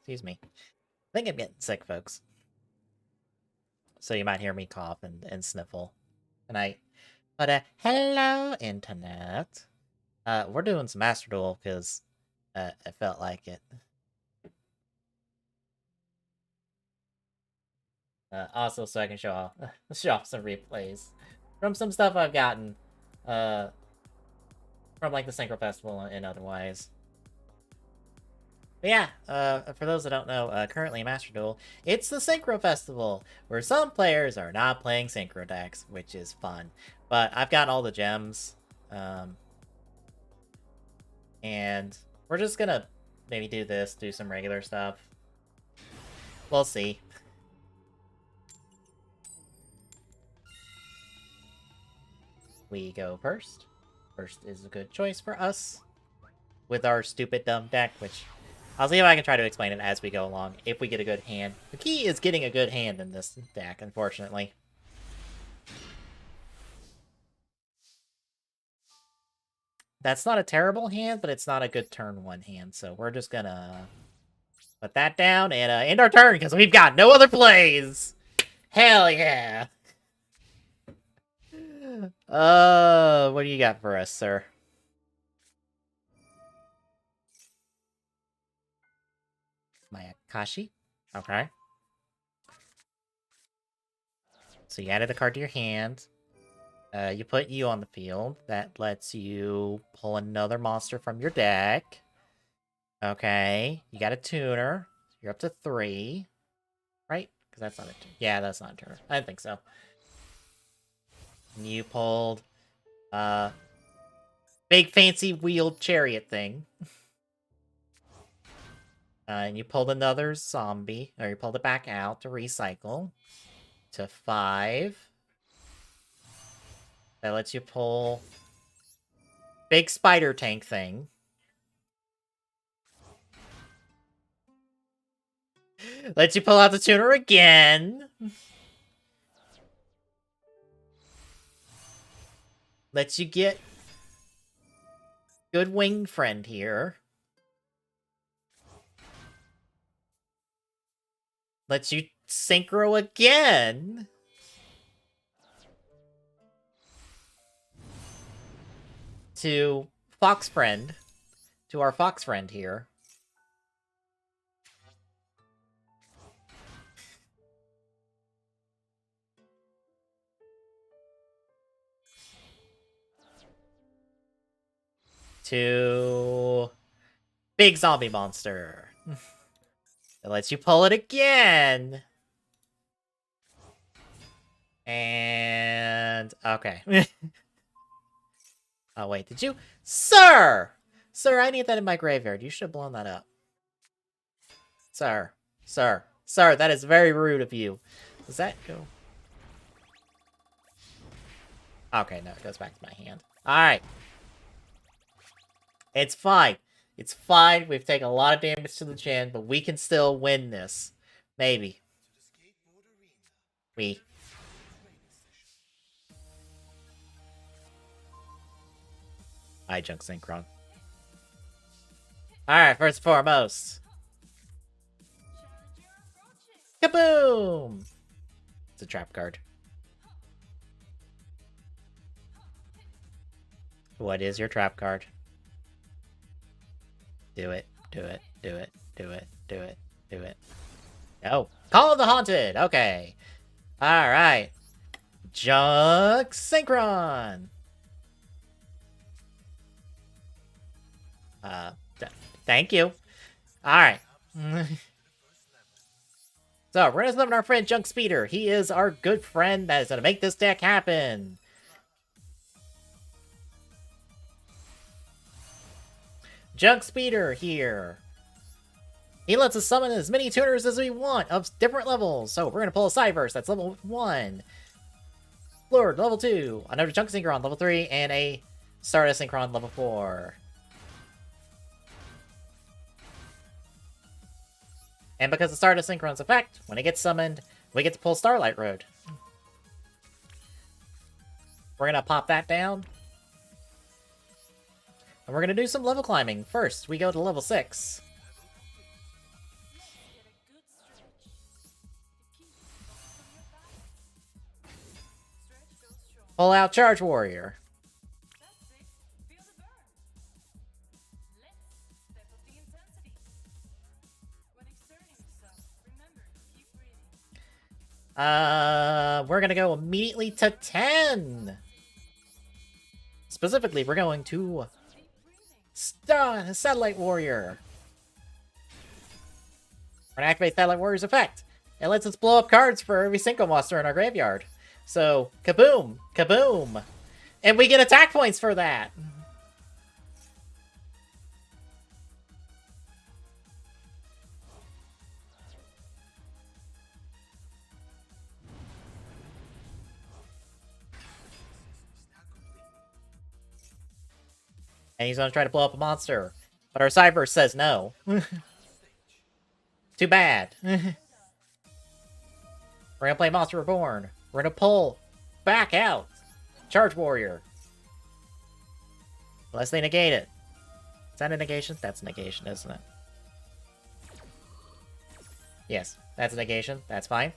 Excuse me. I think I'm getting sick, folks. So you might hear me cough and sniffle tonight. But, hello, Internet. We're doing some Master Duel because I felt like it. Also, so I can show off some replays from some stuff I've gotten from like the Synchro Festival and otherwise. But yeah, for those that don't know, currently Master Duel, it's the Synchro Festival, where some players are not playing Synchro decks, which is fun. But I've got all the gems, and we're just gonna maybe do this, do some regular stuff. We'll see. We go first. First is a good choice for us, with our stupid dumb deck, which I'll see if I can try to explain it as we go along, if we get a good hand. The key is getting a good hand in this deck, unfortunately. That's not a terrible hand, but it's not a good turn one hand, so we're just gonna put that down and end our turn, because we've got no other plays! Hell yeah! What do you got for us, sir? Mayakashi? Okay. So you added a card to your hand. You put you on the field. That lets you pull another monster from your deck. Okay. You got a tuner. You're up to 3. Right? Because that's not a tuner. Yeah, that's not a tuner. I didn't think so. And you pulled big fancy wheeled chariot thing. And you pulled another zombie. Or you pulled it back out to recycle. To 5. That lets you pull big spider tank thing. Lets you pull out the tuner again. Lets you get good winged friend here. Lets you synchro again. To Fox Friend. To our Fox Friend here. To big zombie monster. It lets you pull it again. And okay. Oh wait, did you? Sir! Sir, I need that in my graveyard. You should have blown that up. Sir. Sir. Sir, that is very rude of you. Does that go? Okay, no, it goes back to my hand. Alright. It's fine. It's fine. We've taken a lot of damage to the chin, but we can still win this. Maybe. Junk Synchron. Alright, first and foremost. Kaboom! It's a trap card. What is your trap card? Do it. Do it. Do it. Do it. Do it. Do it. Oh. Call of the Haunted! Okay. Alright. Junk Synchron! Thank you. Alright. So, we're gonna summon our friend Junk Speeder. He is our good friend that is gonna make this deck happen. Junk Speeder here. He lets us summon as many tuners as we want of different levels. So, we're gonna pull a Cyverse, that's level 1. Lord, level 2. Another Junk Synchron, level 3. And a Stardust Synchron, level 4. And because the Stardust Synchron's effect, when it gets summoned, we get to pull Starlight Road. We're gonna pop that down. And we're gonna do some level climbing. First, we go to level 6. Pull out Charge Warrior. We're gonna go immediately to 10. Specifically, we're going to Satellite Warrior. We're gonna activate Satellite Warrior's effect. It lets us blow up cards for every single monster in our graveyard. So, kaboom, kaboom. And we get attack points for that. And he's gonna try to blow up a monster. But our Cyber says no. Too bad. We're gonna play Monster Reborn. We're gonna pull back out Charge Warrior. Unless they negate it. Is that a negation? That's a negation, isn't it? Yes, that's a negation. That's fine.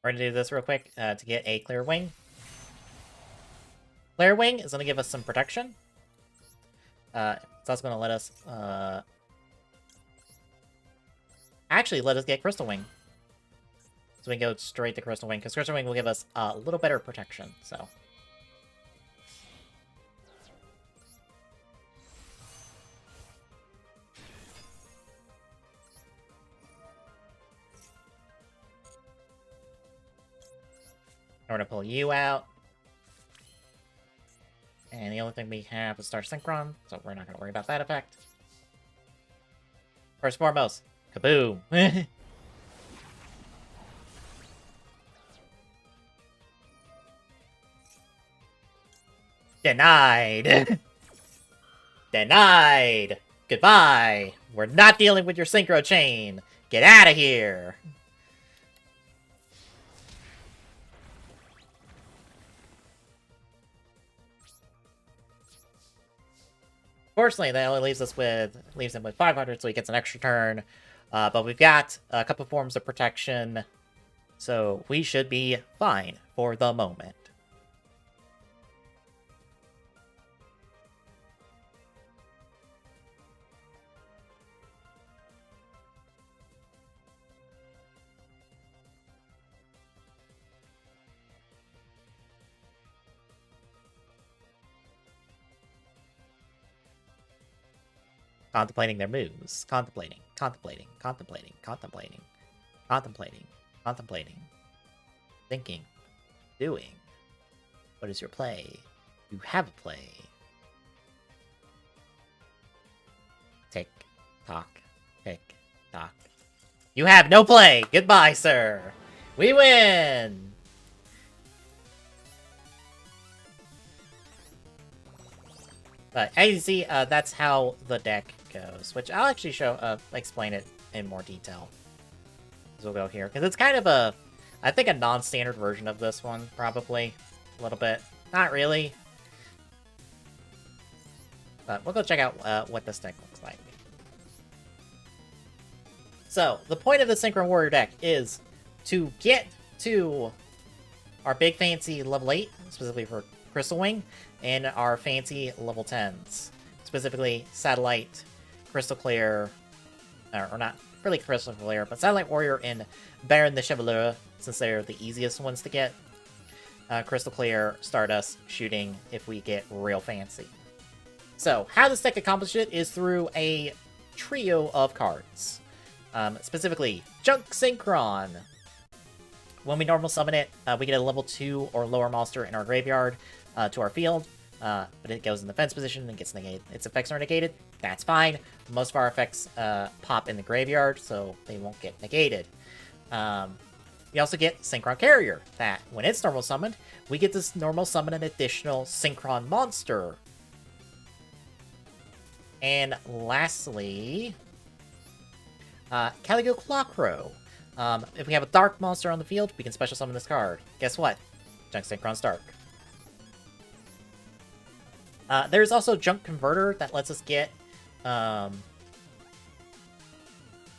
We're gonna do this real quick to get a Clear Wing. Clear Wing is gonna give us some protection. It's also gonna let us actually let us get Crystal Wing. So we can go straight to Crystal Wing, because Crystal Wing will give us a little better protection, so. We're gonna pull you out. And the only thing we have is Star Synchron, so we're not gonna worry about that effect. First and foremost, kaboom! Denied! Denied! Goodbye! We're not dealing with your Synchro Chain! Get out of here! Fortunately, that only leaves him with 500, so he gets an extra turn. But we've got a couple forms of protection, so we should be fine for the moment. Contemplating their moves. Contemplating. Contemplating. Contemplating. Contemplating. Contemplating. Contemplating. Thinking. Doing. What is your play? You have a play. Tick. Tock. Tick. Tock. You have no play! Goodbye, sir! We win! But as you see, that's how the deck goes, which I'll actually explain it in more detail. So we'll go here, because it's kind of I think a non-standard version of this one, probably, a little bit. Not really. But we'll go check out what this deck looks like. So, the point of the Synchro Warrior deck is to get to our big fancy level 8, specifically for Crystal Wing, and our fancy level 10s. Specifically, Satellite, Crystal Clear, or not really Crystal Clear, but Satellite Warrior and Baron the Chevalier, since they're the easiest ones to get. Crystal Clear, Stardust, Shooting, if we get real fancy. So, how this deck accomplishes it is through a trio of cards. Specifically, Junk Synchron. When we normal summon it, we get a level 2 or lower monster in our graveyard to our field. but it goes in defense position and gets negated. Its effects are negated. That's fine. Most of our effects pop in the graveyard, so they won't get negated. We also get Synchron Carrier, that when it's normal summoned, we get this normal summon an additional Synchron monster. And lastly, Calico Clockrow. If we have a dark monster on the field, we can special summon this card. Guess what? Junk Synchron's dark. There's also Junk Converter that lets us get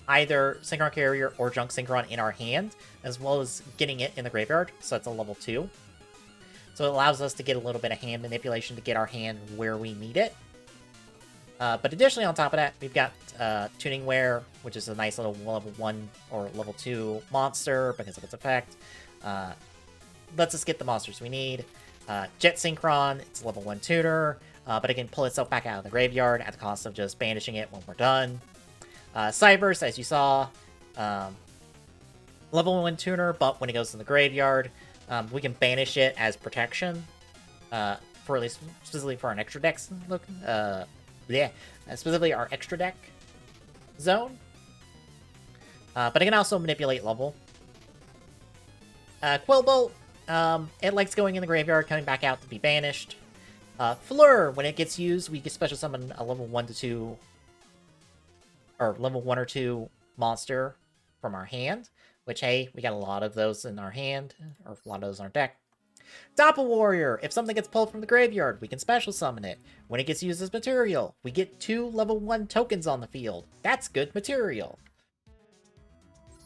either Synchron Carrier or Junk Synchron in our hand, as well as getting it in the graveyard, so that's a level 2. So it allows us to get a little bit of hand manipulation to get our hand where we need it. But additionally, on top of that, we've got Tuning Wear, which is a nice little level 1 or level 2 monster because of its effect. Lets us get the monsters we need. Jet Synchron, it's a level 1 tuner, but it can pull itself back out of the graveyard at the cost of just banishing it when we're done. Cyberse, as you saw, level 1 tuner, but when it goes in the graveyard, we can banish it as protection, for at least specifically for an extra deck look. Specifically our extra deck zone. But it can also manipulate level. Quillbolt, it likes going in the graveyard, coming back out to be banished. Fleur, when it gets used, we can special summon a level 1 to 2 or level 1 or 2 monster from our hand, which, hey, we got a lot of those in our hand, or a lot of those in our deck. Doppel Warrior, if something gets pulled from the graveyard, we can special summon it. When it gets used as material, we get 2 level 1 tokens on the field. That's good material.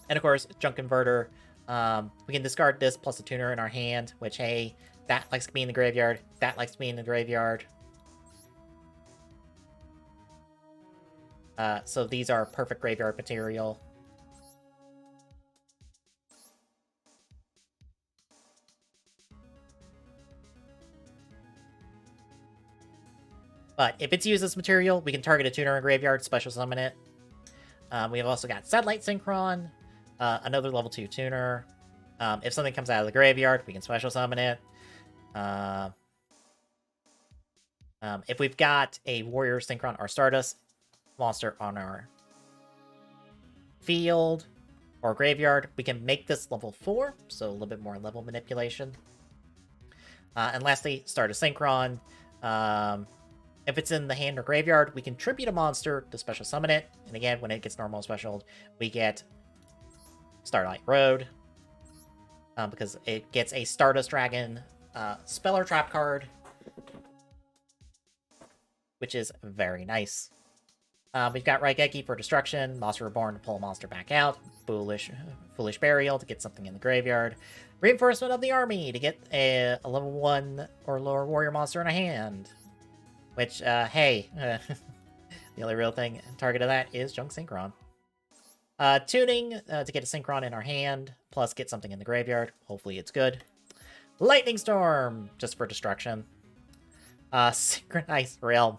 And of course, Junk Converter, we can discard this plus a tuner in our hand, which, hey, that likes to be in the graveyard, that likes to be in the graveyard. So these are perfect graveyard material. But if it's used as material, we can target a tuner in graveyard, special summon it. We have also got Satellite Synchron, another level 2 tuner. If something comes out of the graveyard, we can special summon it. If we've got a Warrior Synchron or Stardust monster on our field or graveyard, we can make this level 4, so a little bit more level manipulation. And lastly, Stardust Synchron. If it's in the hand or graveyard, we can tribute a monster to special summon it. And again, when it gets normal special, we get Starlight Road. Because it gets a Stardust Dragon spell or trap card, which is very nice. We've got Raigeki for destruction, Monster Reborn to pull a monster back out, Foolish Burial to get something in the graveyard, Reinforcement of the Army to get a level 1 or lower warrior monster in a hand. Which, hey, the only real thing target of that is Junk Synchron. Tuning to get a Synchron in our hand, plus get something in the graveyard. Hopefully it's good. Lightning Storm, just for destruction. Synchronized Realm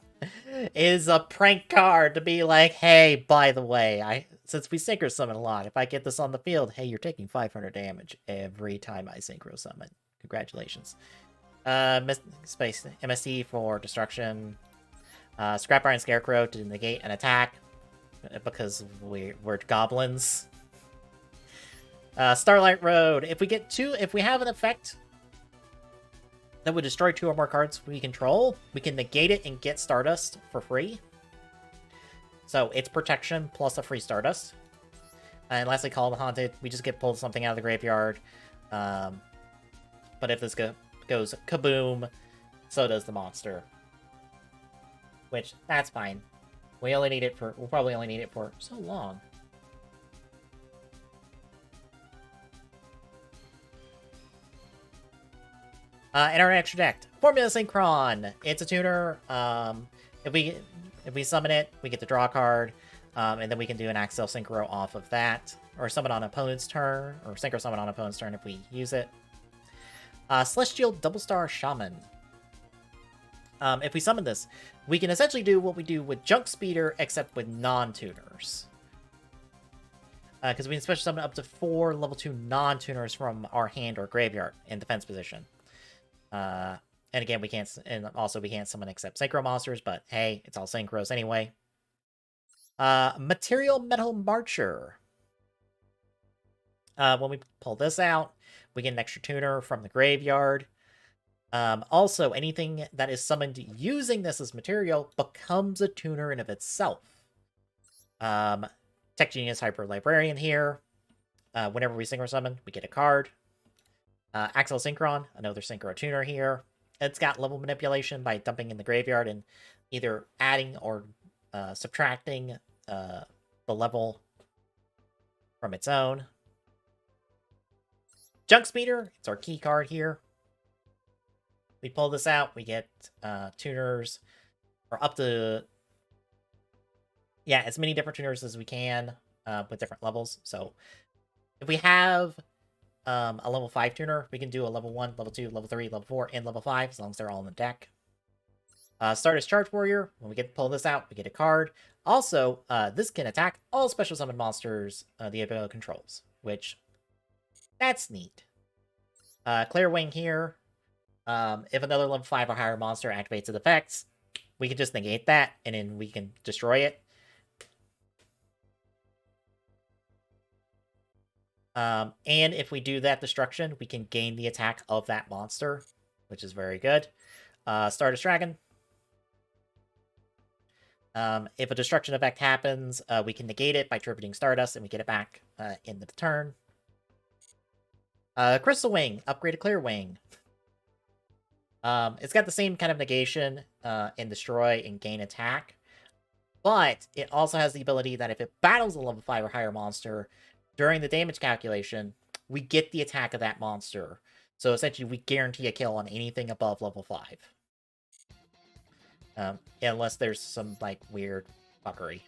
is a prank card to be like, hey, by the way, since we synchro summon a lot, if I get this on the field, hey, you're taking 500 damage every time I synchro summon. Congratulations. Space MST for destruction. Scrap Iron Scarecrow to negate an attack because we're goblins. Starlight Road. If we have an effect that would destroy 2 or more cards we control, we can negate it and get Stardust for free. So it's protection plus a free Stardust. And lastly, Call of the Haunted. We just get pulled something out of the graveyard. But if this goes kaboom, so does the monster. Which, that's fine. We'll probably only need it for so long. In our extra deck, Formula Synchron. It's a tuner. If we summon it, we get to draw a card, and then we can do an Axel Synchro off of that, or summon on opponent's turn, or Synchro summon on opponent's turn if we use it. Celestial Double Star Shaman. If we summon this, we can essentially do what we do with Junk Speeder, except with non-tuners. Because we can special summon up to 4 level 2 non-tuners from our hand or graveyard in defense position. And again, we can't summon except synchro monsters, but hey, it's all synchros anyway. Material Metal Marcher. When we pull this out, we get an extra tuner from the graveyard. Also, anything that is summoned using this as material becomes a tuner in of itself. Tech Genius Hyper Librarian here. Whenever we synchro summon, we get a card. Axel Synchron, another synchro tuner here. It's got level manipulation by dumping in the graveyard and either adding or subtracting the level from its own. Junk Speeder, it's our key card here. We pull this out, we get tuners, or up to, yeah, as many different tuners as we can with different levels. So if we have a level 5 tuner, we can do a level 1, level 2, level 3, level 4, and level 5, as long as they're all in the deck. Stardust Charge Warrior, when we get to pull this out, we get a card. Also, this can attack all special summon monsters the ability controls, which, that's neat. Clear Wing here. If another level 5 or higher monster activates its effects, we can just negate that, and then we can destroy it. And if we do that destruction, we can gain the attack of that monster, which is very good. Stardust Dragon. If a destruction effect happens, we can negate it by tributing Stardust, and we get it back in the turn. Crystal Wing, upgrade a Clear Wing. It's got the same kind of negation in destroy and gain attack, but it also has the ability that if it battles a level 5 or higher monster during the damage calculation, we get the attack of that monster. So essentially, we guarantee a kill on anything above level 5. Unless there's some, like, weird fuckery.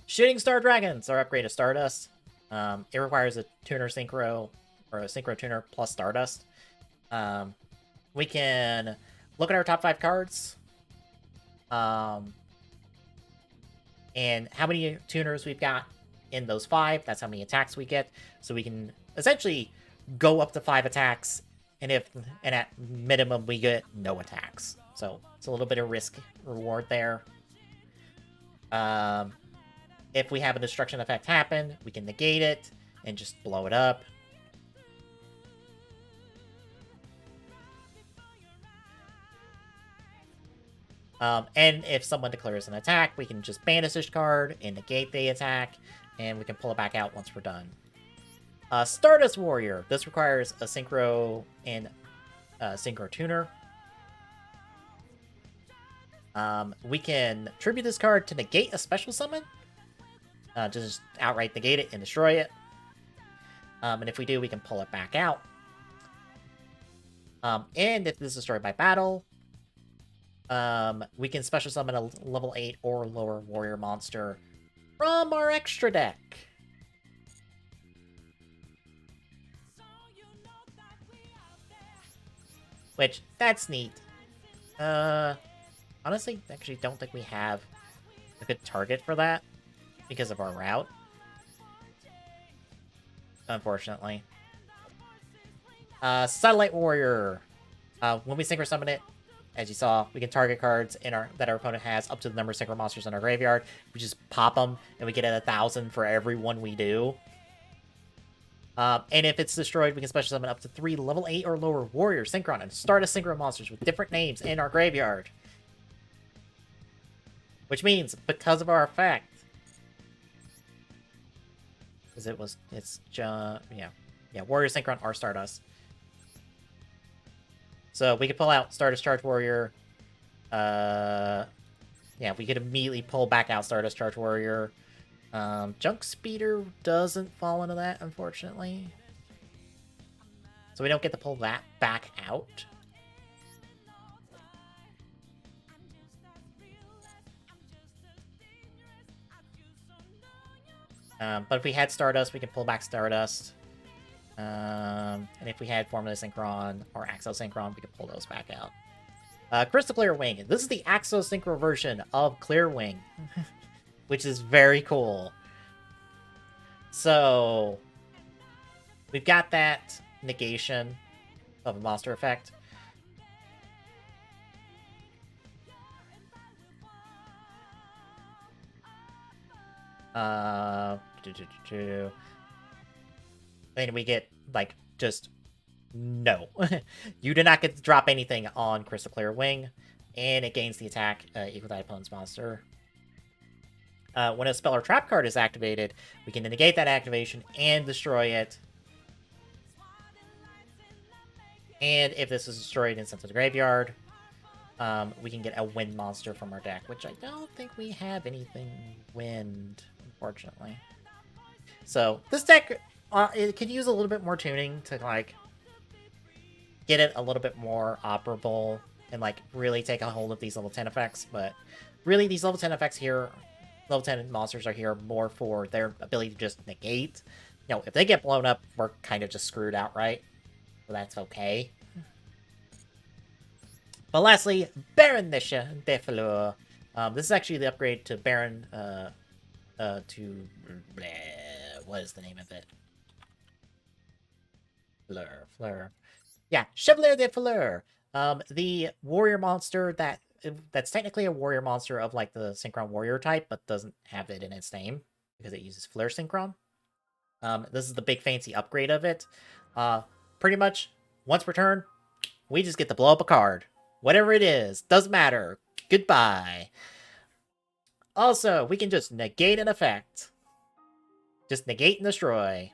Shooting Star Dragons are upgrade to Stardust. It requires a tuner synchro, or a synchro tuner plus Stardust. We can look at our top 5 cards. And how many tuners we've got in those 5, that's how many attacks we get. So we can essentially go up to 5 attacks, and at minimum we get no attacks. So it's a little bit of risk reward there. If we have a destruction effect happen, we can negate it and just blow it up. And if someone declares an attack, we can just banish this card and negate the attack, and we can pull it back out once we're done. Stardust Warrior. This requires a synchro and synchro tuner. We can tribute this card to negate a special summon. Just outright negate it and destroy it. And if we do, we can pull it back out. And if this is destroyed by battle, we can special summon a level 8 or lower warrior monster from our extra deck. Which, that's neat. Honestly, actually don't think we have a good target for that because of our route. Unfortunately. Satellite Warrior. When we synchro summon it, as you saw, we can target cards that our opponent has up to the number of synchro monsters in our graveyard. We just pop them, and we get 1,000 for every one we do. And if it's destroyed, we can special summon up to 3 level 8 or lower warrior synchron and Stardust synchro monsters with different names in our graveyard. Which means, because of our effect, because warrior synchron or Stardust. So we could pull out Stardust Charge Warrior. Yeah, we could immediately pull back out Stardust Charge Warrior. Junk Speeder doesn't fall into that, unfortunately. So we don't get to pull that back out. But if we had Stardust, we can pull back Stardust. And if we had Formula Synchron or Axo Synchron, we could pull those back out. Crystal Clear Wing. This is the Axo Synchro version of Clear Wing, which is very cool. So, we've got that negation of a monster effect. And we get, like, just no. You do not get to drop anything on Crystal Clear Wing, and it gains the attack equal to the opponent's monster. When a spell or trap card is activated, we can negate that activation and destroy it. And if this is destroyed and sent to the graveyard, we can get a wind monster from our deck, which I don't think we have anything wind, unfortunately. So this deck, it could use a little bit more tuning to, like, get it a little bit more operable and, like, really take a hold of these level 10 effects. But really, these level 10 effects here, level 10 monsters are here more for their ability to just negate. You know, if they get blown up, we're kind of just screwed outright. So that's okay. But lastly, Baron de Fleur. This is actually the upgrade to Baron, what is the name of it? Fleur. Yeah, Chevalier de Fleur. The warrior monster that's technically a warrior monster of, like, the Synchron warrior type, but doesn't have it in its name because it uses Fleur Synchron. This is the big fancy upgrade of it. Pretty much, once per turn, we just get to blow up a card. Whatever it is, doesn't matter. Goodbye. Also, we can just negate an effect. Just negate and destroy.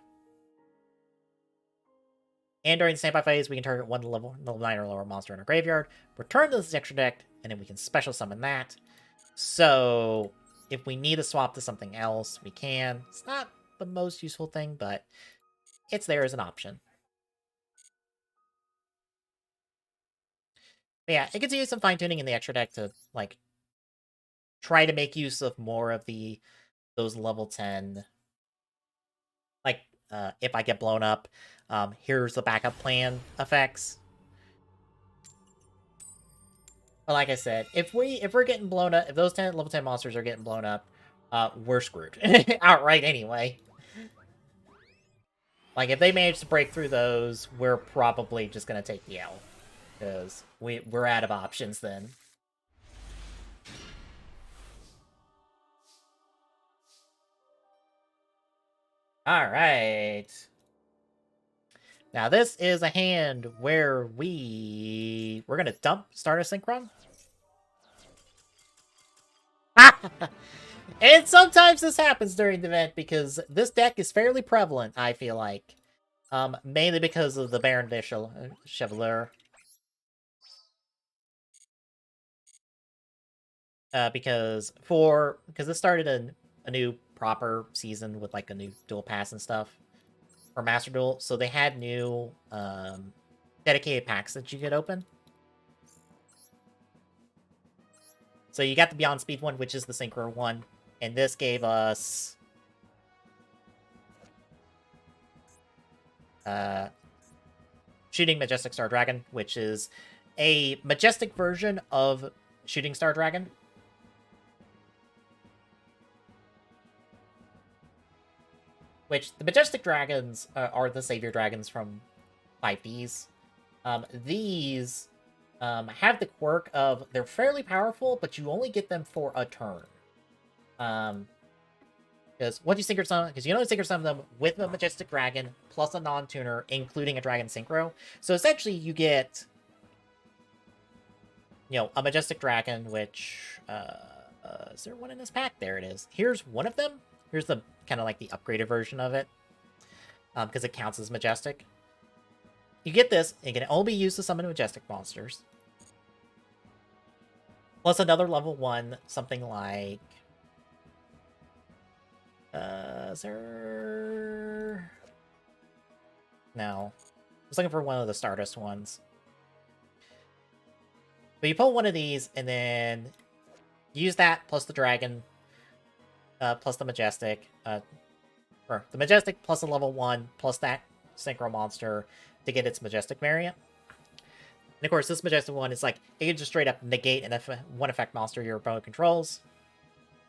And during the standby phase, we can target one level 9 or lower monster in our graveyard, return to this extra deck, and then we can special summon that. So, if we need to swap to something else, we can. It's not the most useful thing, but it's there as an option. But yeah, it gets to use some fine-tuning in the extra deck to, like, try to make use of more of those level 10. Like, if I get blown up, here's the backup plan effects. But like I said, if we're getting blown up, if those level 10 monsters are getting blown up, we're screwed. Outright anyway. Like, if they manage to break through those, we're probably just gonna take the L. Because we're out of options then. Alright. Now this is a hand where we're gonna dump Stardust Synchron. And sometimes this happens during the event because this deck is fairly prevalent, I feel like. Mainly because of the Baron de Chevalier. Because this started a new proper season with, like, a new dual pass and stuff for Master Duel, so they had new dedicated packs that you could open. So you got the Beyond Speed one, which is the Synchro one, and this gave us Shooting Majestic Star Dragon, which is a majestic version of Shooting Star Dragon. Which, the Majestic Dragons are the Savior Dragons from 5Ds. These have the quirk of, they're fairly powerful, but you only get them for a turn. Because once you Synchro Summon, because you can only Synchro Summon them with a Majestic Dragon, plus a non-tuner, including a Dragon Synchro. So essentially you get, you know, a Majestic Dragon, which, is there one in this pack? There it is. Here's one of them. Here's the kind of like the upgraded version of it, because it counts as Majestic. You get this, and it can only be used to summon Majestic monsters. Plus another level 1, something like... is there... No. I was looking for one of the Stardust ones. But you pull one of these, and then use that, plus the Dragon, plus the Majestic, or the Majestic plus a level 1, plus that Synchro monster to get its Majestic variant. And of course, this Majestic one is like, it can just straight up negate one effect monster your opponent controls.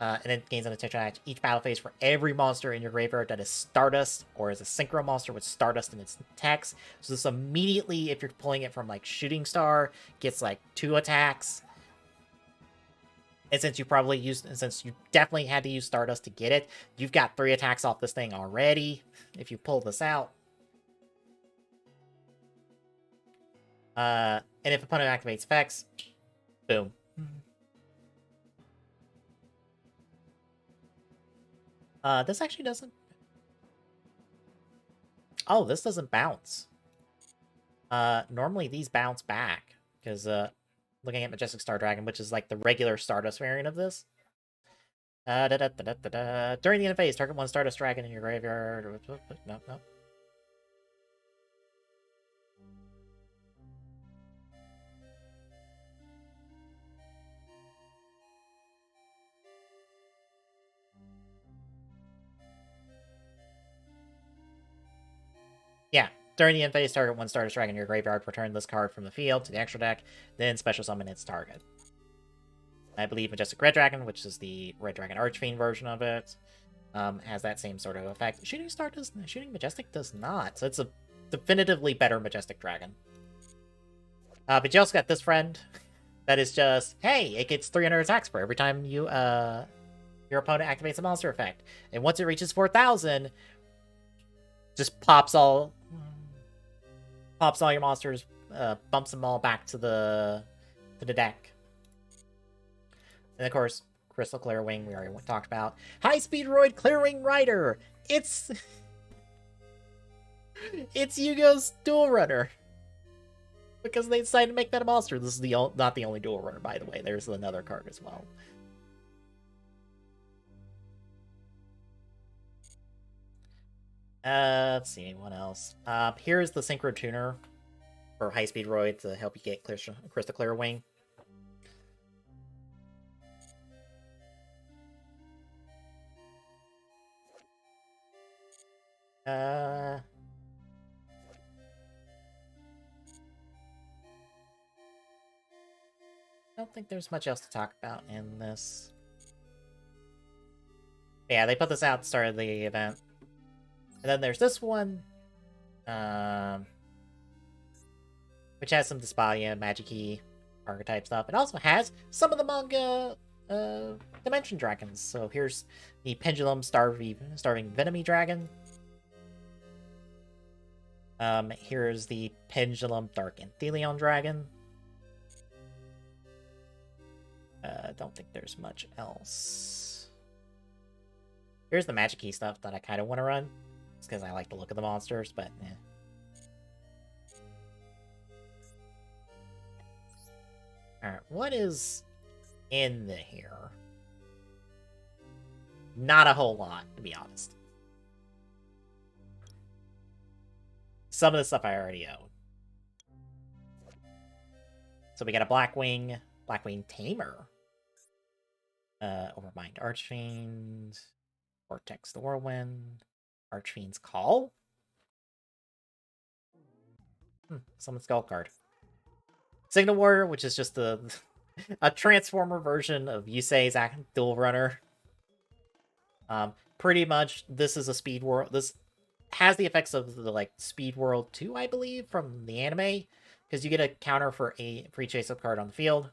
And it gains an attention at each battle phase for every monster in your graveyard that is Stardust, or is a Synchro monster with Stardust in its text. So this immediately, if you're pulling it from, like, Shooting Star, gets, like, 2 attacks. And since you definitely had to use Stardust to get it, you've got 3 attacks off this thing already. If you pull this out. And if opponent activates effects, boom. This actually doesn't... Oh, this doesn't bounce. Normally these bounce back, because, looking at Majestic Star Dragon, which is like the regular Stardust variant of this. During the end phase, target 1 Stardust Dragon in your graveyard. No. Yeah, during the end phase, target 1 Stardust Dragon in your graveyard. Return this card from the field to the extra deck, then special summon its target. I believe Majestic Red Dragon, which is the Red Dragon Archfiend version of it, has that same sort of effect. Shooting Majestic does not, so it's a definitively better Majestic Dragon. But you also got this friend that is just, hey, it gets 300 attacks for every time your opponent activates a monster effect. And once it reaches 4,000, just pops all your monsters, bumps them all back to the deck. And of course, Crystal Clear Wing, we already talked about. High Speed Roid Clearwing Rider! It's Yu-Gi-Oh's Dual Runner. Because they decided to make that a monster. This is not the only Dual Runner, by the way. There's another card as well. Let's see, what else? Here's the Synchro Tuner for High Speed Roid to help you get Crystal Clear Wing. I don't think there's much else to talk about in this. Yeah, they put this out at the start of the event. And then there's this one, which has some Despadia, Magic-y archetype stuff. It also has some of the manga Dimension Dragons. So here's the Pendulum Starving Venomy Dragon. Here's the Pendulum Dark Anthelion Dragon. Don't think there's much else. Here's the Magic-y stuff that I kind of want to run. It's because I like the look of the monsters, but eh. Alright, what is in here? Not a whole lot, to be honest. Some of the stuff I already own. So we got a Blackwing Tamer. Overmind Archfiend. Vortex the Whirlwind. Archfiend's Call? Summon Skull card. Signal Warrior, which is just a Transformer version of Yusei's Dual Runner. Pretty much, this is a Speed World. This has the effects of the Speed World 2, I believe, from the anime, because you get a counter for a free chase-up card on the field,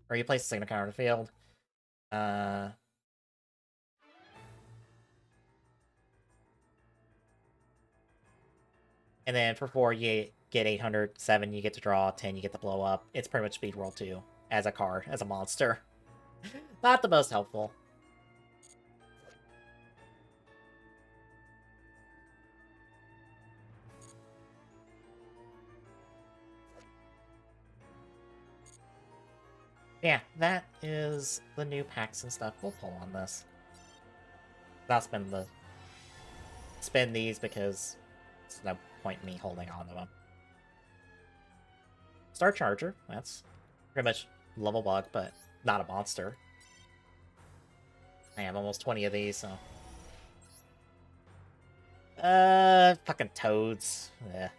or you place a signal counter on the field. And then for 4, you get 800. 7, you get to draw. 10, you get to blow up. It's pretty much Speed World 2 as a card, as a monster. Not the most helpful. Yeah, that is the new packs and stuff. We'll pull on this. I'll spend these because there's no point in me holding on to them. Star Charger, that's pretty much level bug, but not a monster. I have almost 20 of these, so. Fucking toads. Yeah.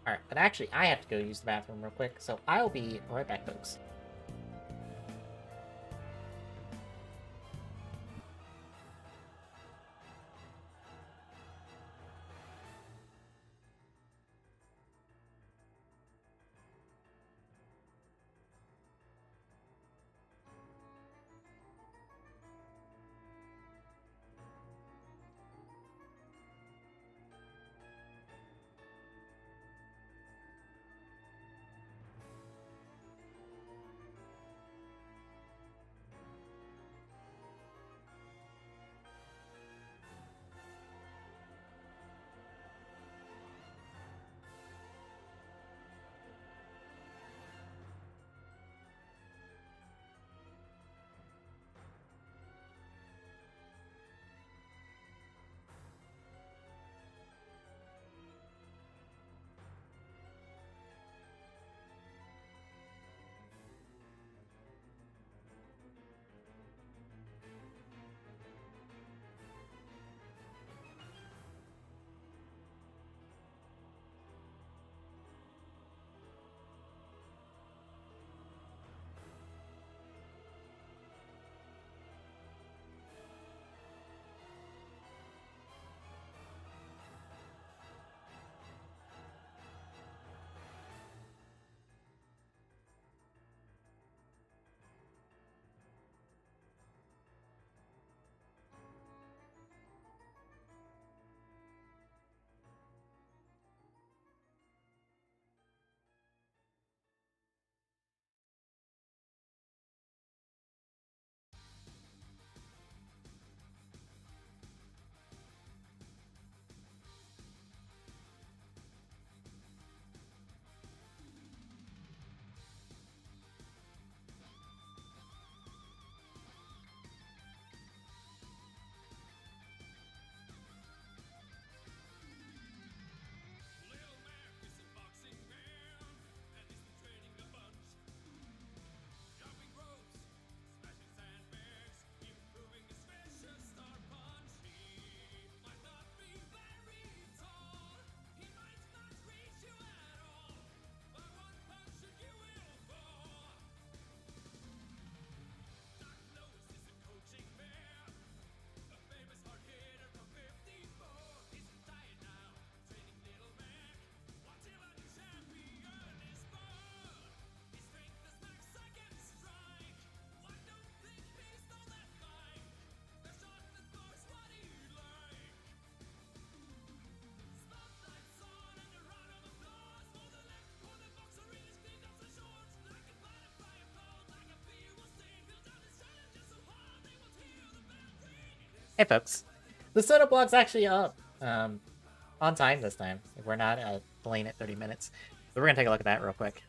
Alright, but actually, I have to go use the bathroom real quick, so I'll be right back, folks. Hey folks, the Soda blog's actually up on time this time. We're not delaying it 30 minutes. So we're gonna take a look at that real quick.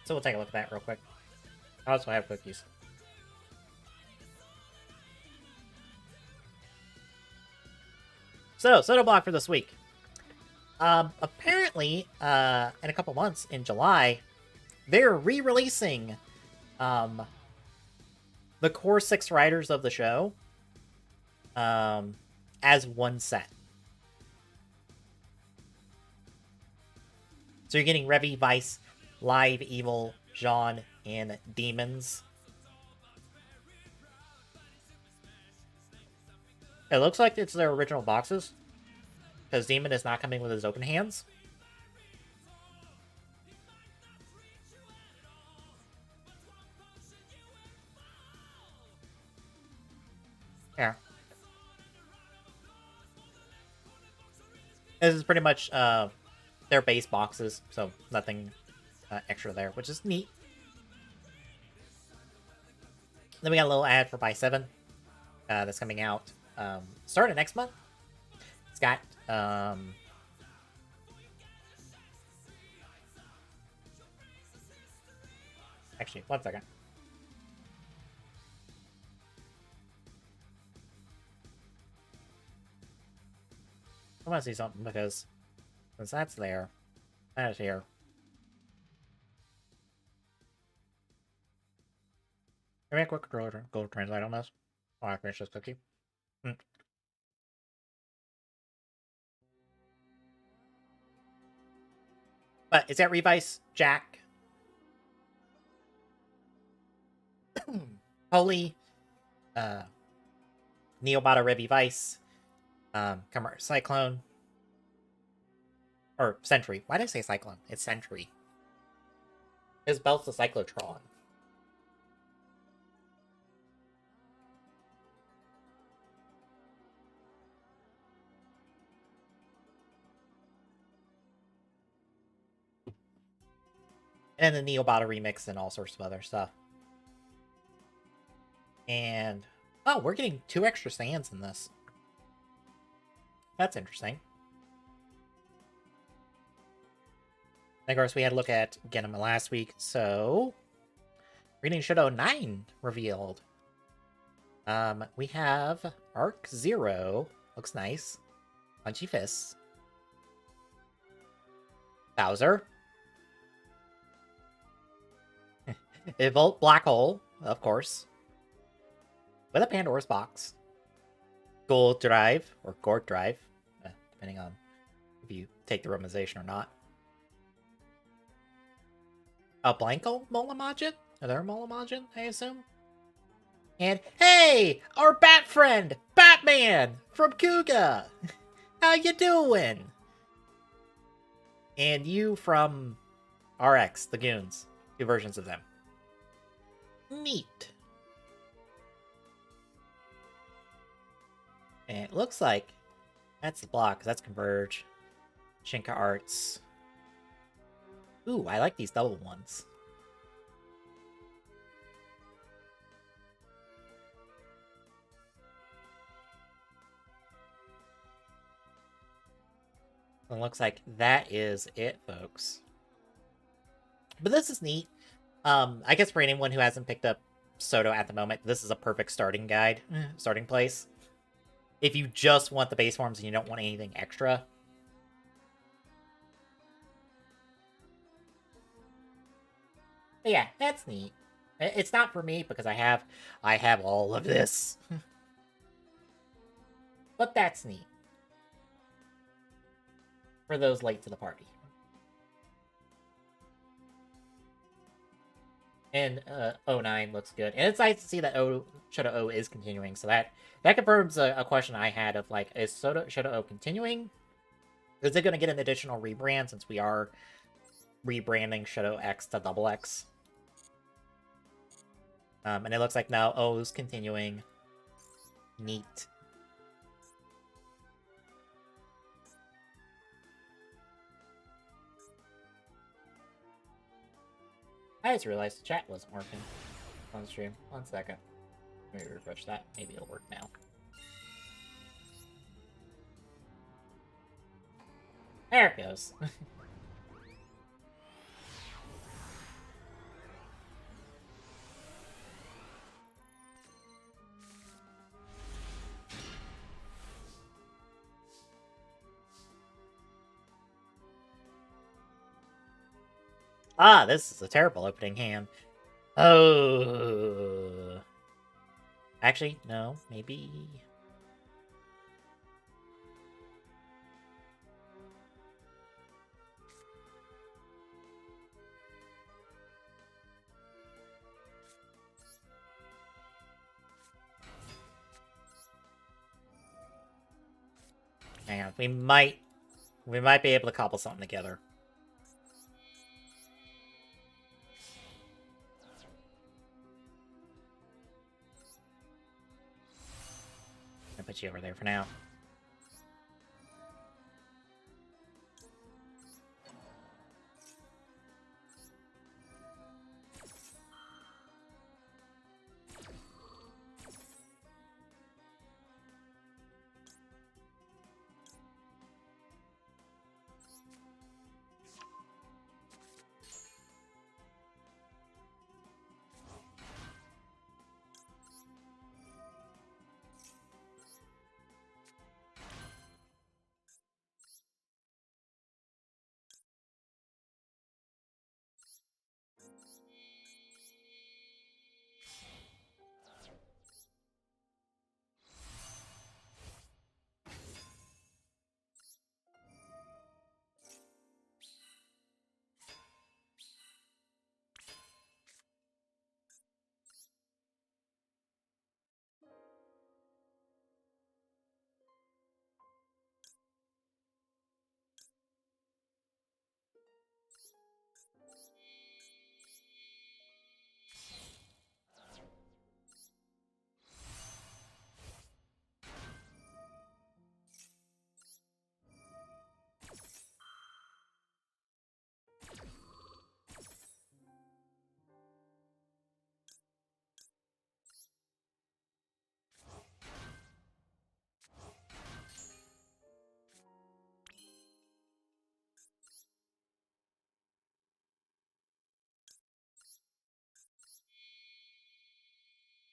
So we'll take a look at that real quick. I also have cookies. So, Soda Block for this week. Apparently, in a couple months, in July, they're re-releasing, the core 6 writers of the show, as one set. So you're getting Revy, Vice, Live, Evil, Jean, and Demons. It looks like it's their original boxes, because Demon is not coming with his open hands. Yeah. This is pretty much their base boxes, so nothing extra there, which is neat. Then we got a little ad for Buy 7 that's coming out starting next month. It's got actually, one second. I want to see something because since that's there, that is here. Can we make a quick controller go translate on this? While I finish this cookie. But it's got Revice, Jack, Holy, Neobata Revi Vice, Commerce Cyclone, or Sentry. Why did I say Cyclone? It's Sentry. His belt's the Cyclotron. And the Neobata remix and all sorts of other stuff. And oh, we're getting 2 extra stands in this. That's interesting. And of course, we had a look at Genema last week, so Reading Shadow 9 revealed. We have Arc 0. Looks nice. Punchy Fists. Bowser. Evolt Black Hole, of course. With a Pandora's Box. Gold Drive, or Gort Drive, depending on if you take the romanization or not. A Blanco Molamajin? Another Molamajin, I assume? And, hey! Our bat friend! Batman! From Kuga! How you doing? And you from RX, the Goons. 2 versions of them. Neat. And it looks like that's the block, because that's Converge. Shinka Arts. Ooh, I like these double ones. It looks like that is it, folks. But this is neat. I guess for anyone who hasn't picked up Soto at the moment, this is a perfect starting guide, starting place. If you just want the base forms and you don't want anything extra. But yeah, that's neat. It's not for me because I have all of this. But that's neat. For those late to the party. And O9 looks good. And it's nice to see that Shoto O is continuing. So that confirms a question I had of, like, is Shoto O continuing? Is it going to get an additional rebrand since we are rebranding Shoto X to Double X? And it looks like now O's continuing. Neat. I just realized the chat wasn't working on the stream. 1 second. Let me refresh that. Maybe it'll work now. There it goes. Ah, this is a terrible opening hand. Oh. Actually, no, maybe. Hang on, we might be able to cobble something together. I'll put you over there for now.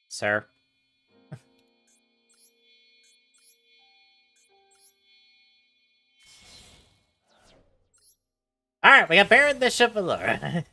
Sir. Alright, we got Baron the Ship of Lore.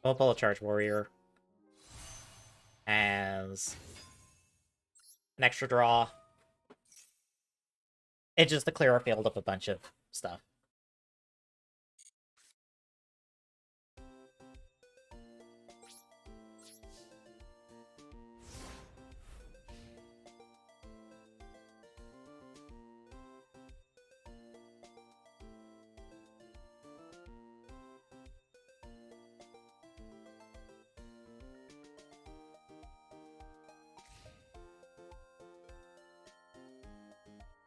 We'll pull a Charge Warrior as an extra draw. It's just to clear our field of a bunch of stuff.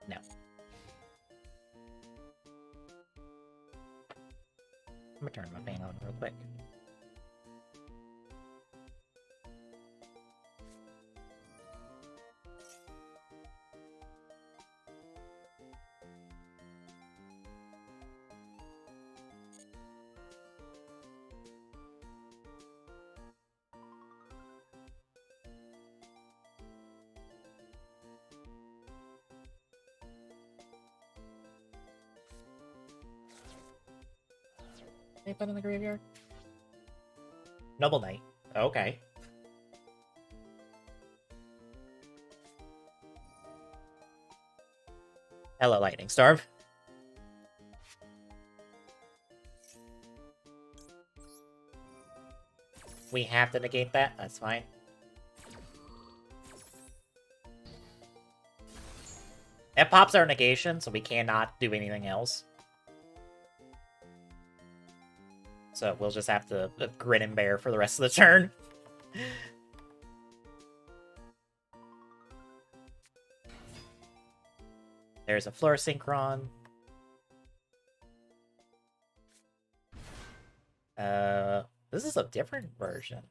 No. I'm gonna turn my fan on real quick. They put in the graveyard? Noble Knight. Okay. Hello, Lightning Storm. We have to negate that? That's fine. It pops our negation, so we cannot do anything else. So we'll just have to grin and bear for the rest of the turn. There's a Flora Synchron. This is a different version.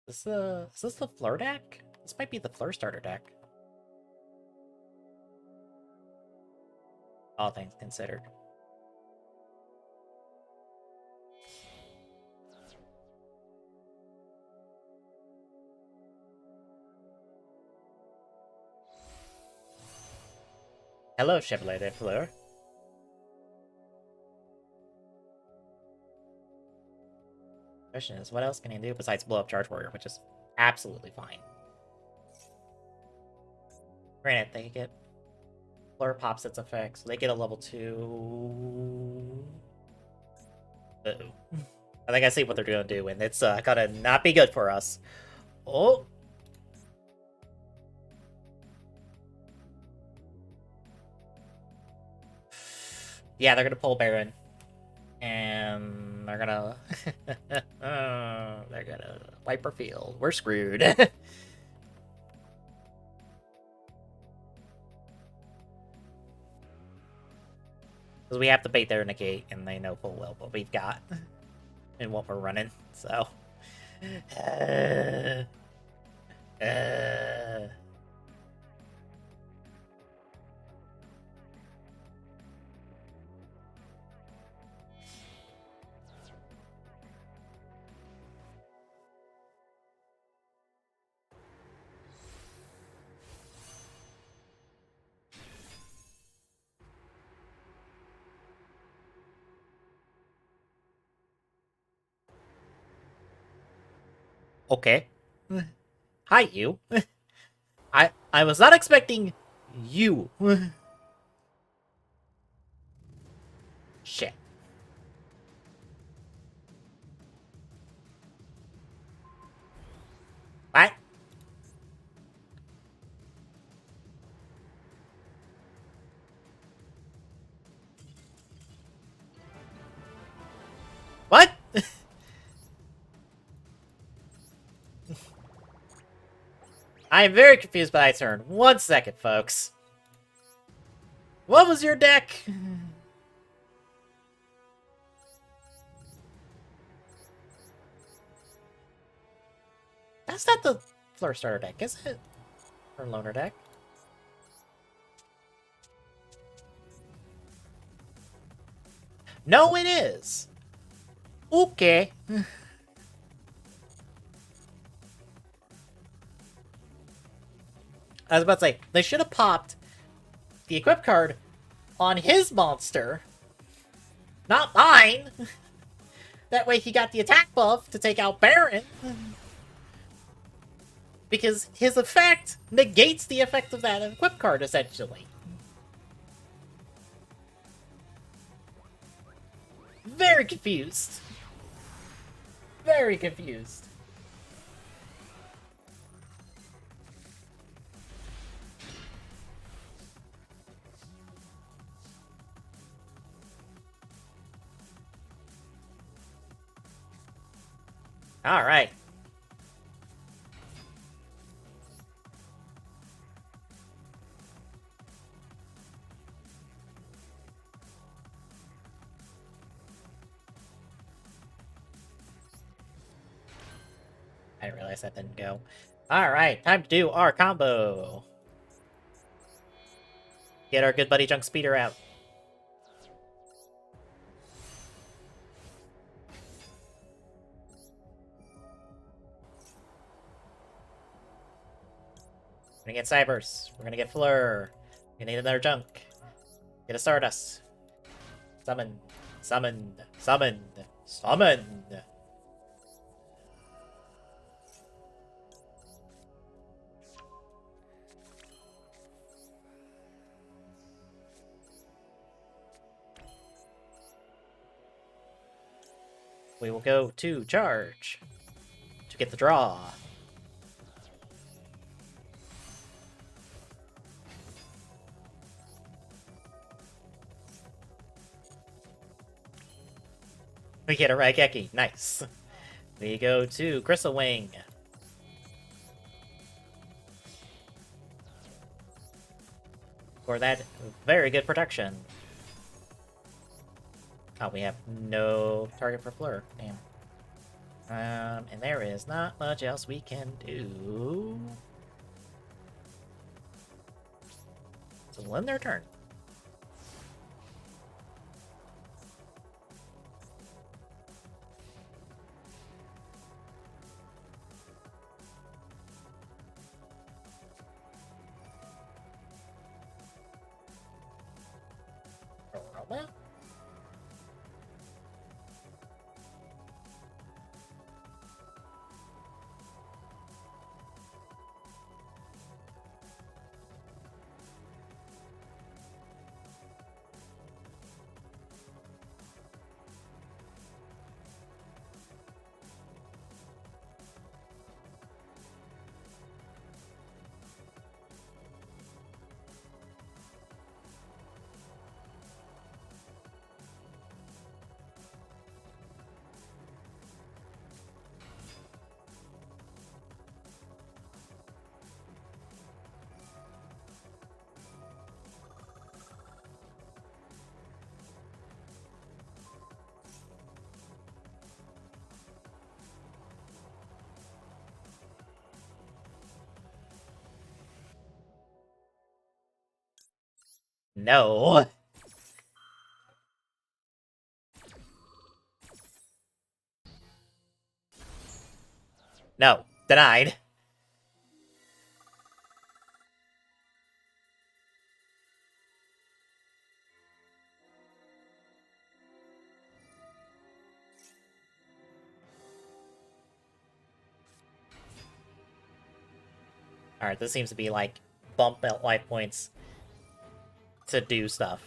Is this the Fleur deck? This might be the Fleur starter deck. All things considered. Hello, Chevrolet de Fleur. Question is, what else can he do besides blow up Charge Warrior, which is absolutely fine. Granted, they get Fleur pops its effects, so they get a level 2. Uh-oh. I think I see what they're gonna do, and it's gonna not be good for us. Oh. Yeah, they're gonna pull Baron. And they're gonna... they're gonna wipe our field. We're screwed. Because we have to bait their negate, and they know full well what we've got. And what we're running, so... Okay. Hi, you. I was not expecting you. Shit. What? What? I am very confused by that turn. 1 second, folks. What was your deck? That's not the Fleur starter deck, is it? Or loner deck? No, it is. Okay. I was about to say, they should have popped the equip card on his monster, not mine. That way he got the attack buff to take out Baron. Because his effect negates the effect of that equip card, essentially. Very confused. Very confused. All right. I realized that didn't go. Alright, time to do our combo. Get our good buddy Junk Speeder out. We're gonna get Cybers. We're gonna get Fleur. We need another Junk. Get a Stardust. Summoned. Summoned. Summoned. Summoned. We will go to charge to get the draw. We get a Raigeki. Nice. We go to Crystal Wing. For that very good protection. Oh, we have no target for Fleur. Damn. And there is not much else we can do. So we'll end their turn. Well, no. No. Denied. Alright, this seems to be like bump out life points to do stuff.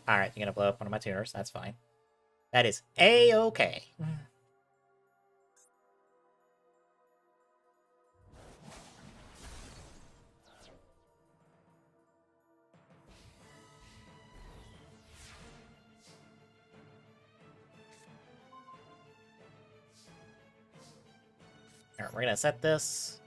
Alright, you're gonna blow up one of my tuners. That's fine. That is A-okay. Alright, we're gonna set this.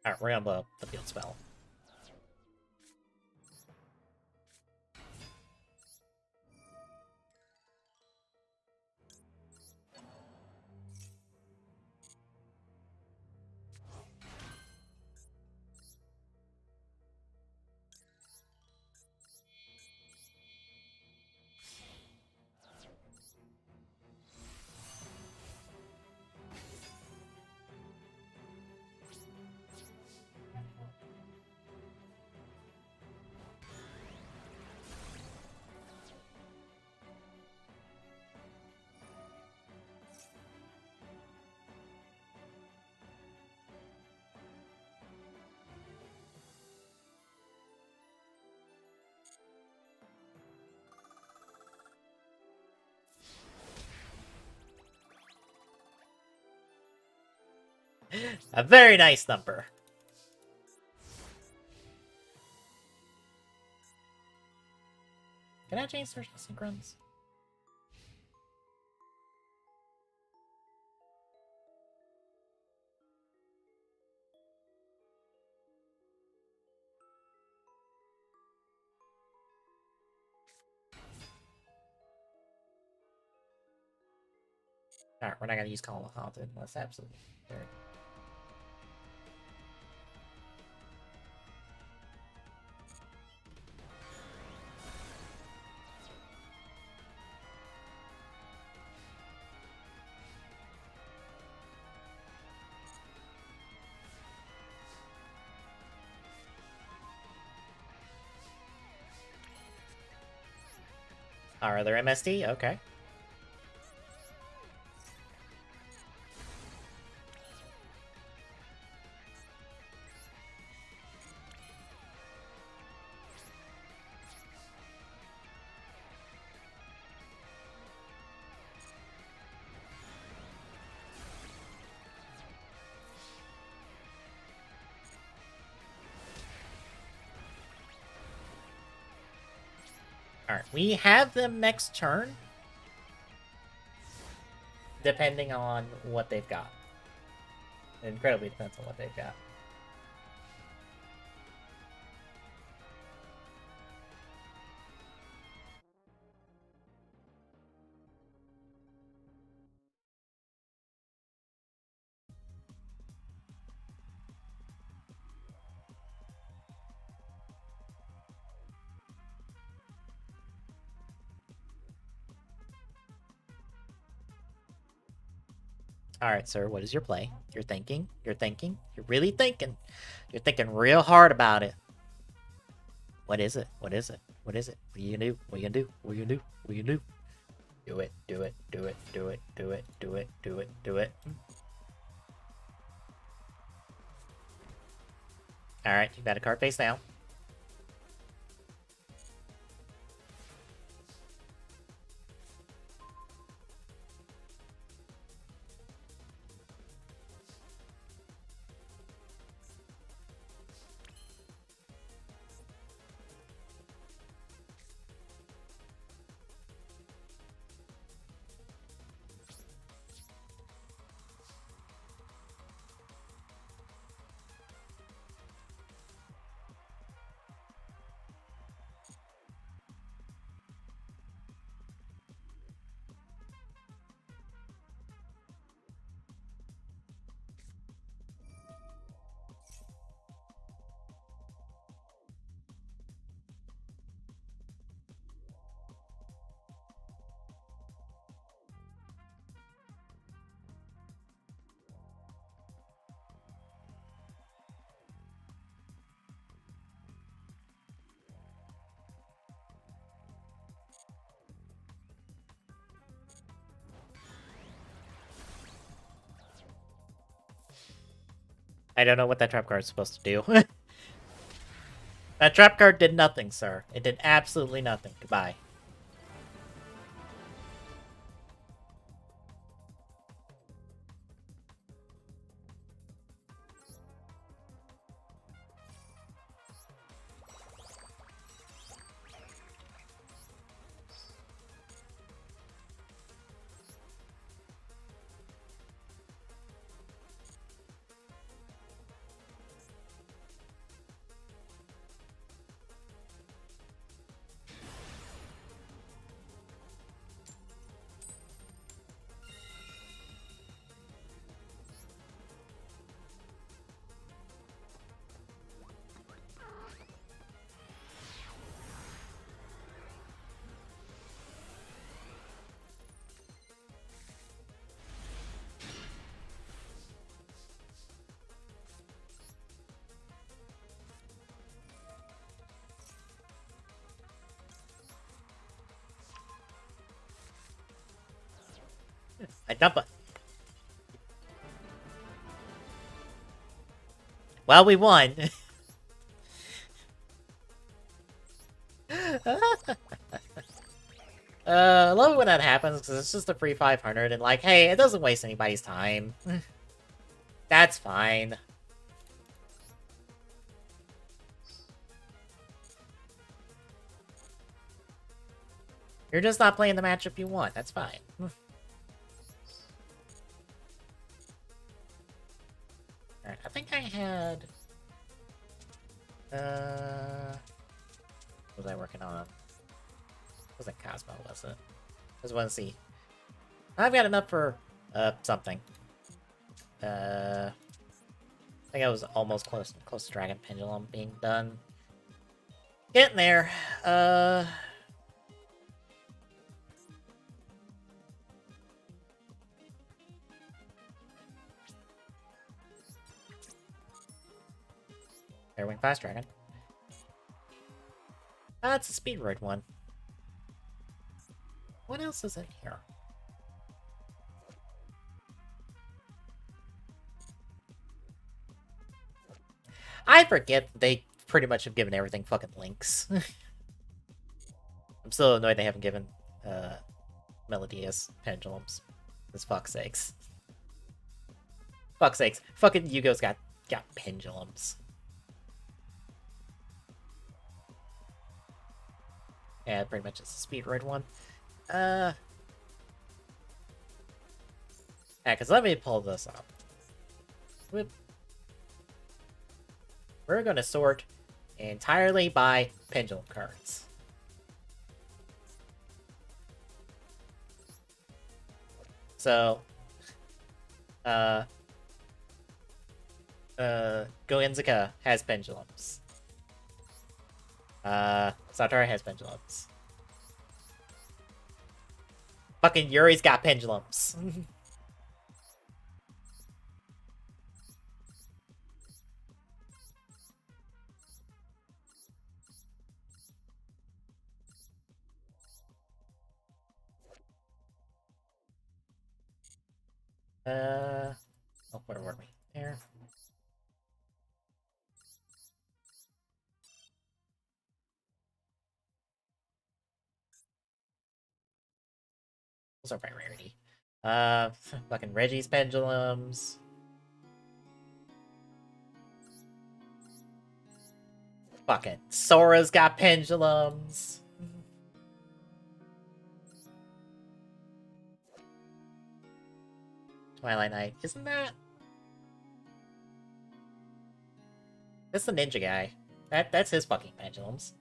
Alright, we're gonna blow up the field spell. A very nice number. Can I change social synchrons? Alright, we're not gonna use Call of Haunted. That's absolutely fair. Our other MSD? Okay. Alright, we have them next turn. Depending on what they've got. It incredibly depends on what they've got. Alright, sir, what is your play? You're thinking? You're thinking? You're really thinking. You're thinking real hard about it. What is it? What is it? What is it? What are you gonna do? What are you gonna do? What are you gonna do? What are you gonna do? Do it, do it, do it, do it, do it, do it, do it, do it. Alright, you've got a card face now. I don't know what that trap card is supposed to do. That trap card did nothing, sir. It did absolutely nothing. Goodbye. I dump it. Well, we won. I love it when that happens, because it's just a free 500, and like, hey, it doesn't waste anybody's time. That's fine. You're just not playing the matchup you want. That's fine. Alright, I think I had... What was I working on? It wasn't Cosmo, was it? Just want to see. I've got enough for, something. I think I was almost close to Dragon Pendulum being done. Getting there. Airwing Fast Dragon. It's a Speedroid one. What else is in here? I forget they pretty much have given everything fucking links. I'm still annoyed they haven't given Melodious pendulums. Just fuck's sakes. Fuck's sakes. Fucking Yugo's got pendulums. Yeah, pretty much it's a Speedroid one. Yeah, because let me pull this up. We're gonna sort entirely by pendulum cards. So, Goenzuka has pendulums. Satori has pendulums. Fucking Yuri's got pendulums. Oh, where were we? There. Those are by rarity. Fucking Reggie's pendulums. Fucking Sora's got pendulums. Twilight Knight, isn't that? That's the ninja guy. That's his fucking pendulums.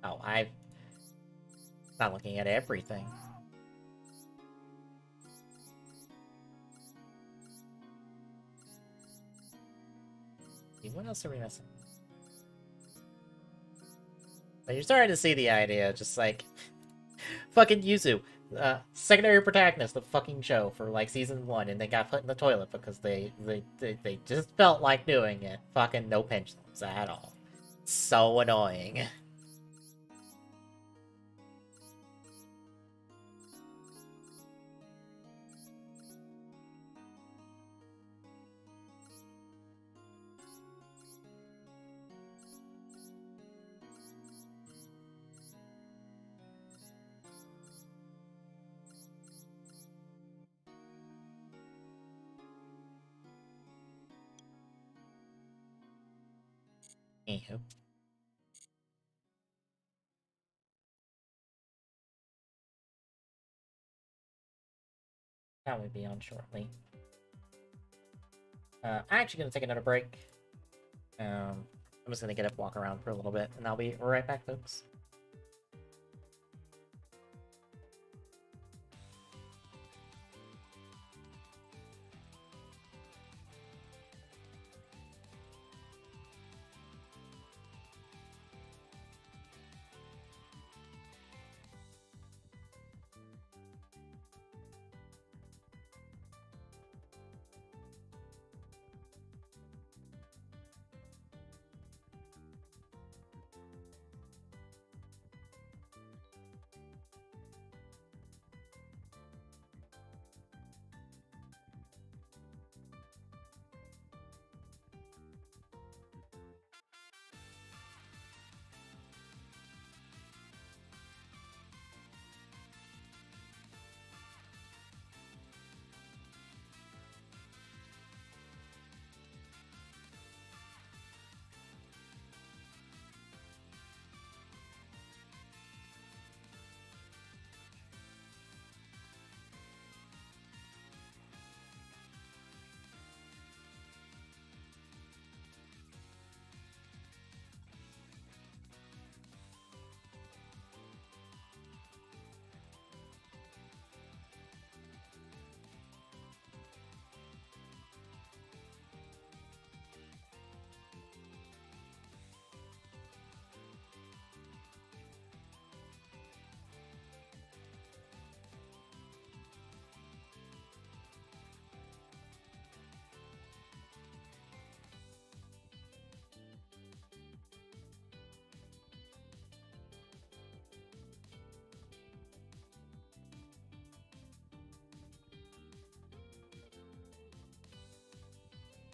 Oh, I'm not looking at everything. What else are we missing? But you're starting to see the idea, just like fucking Yuzu, secondary protagonist of the fucking show for like season 1, and they got put in the toilet because they just felt like doing it. Fucking no pendulums at all. So annoying. Anywho. Probably be on shortly. I'm actually gonna take another break. I'm just gonna get up, walk around for a little bit, and I'll be right back, folks.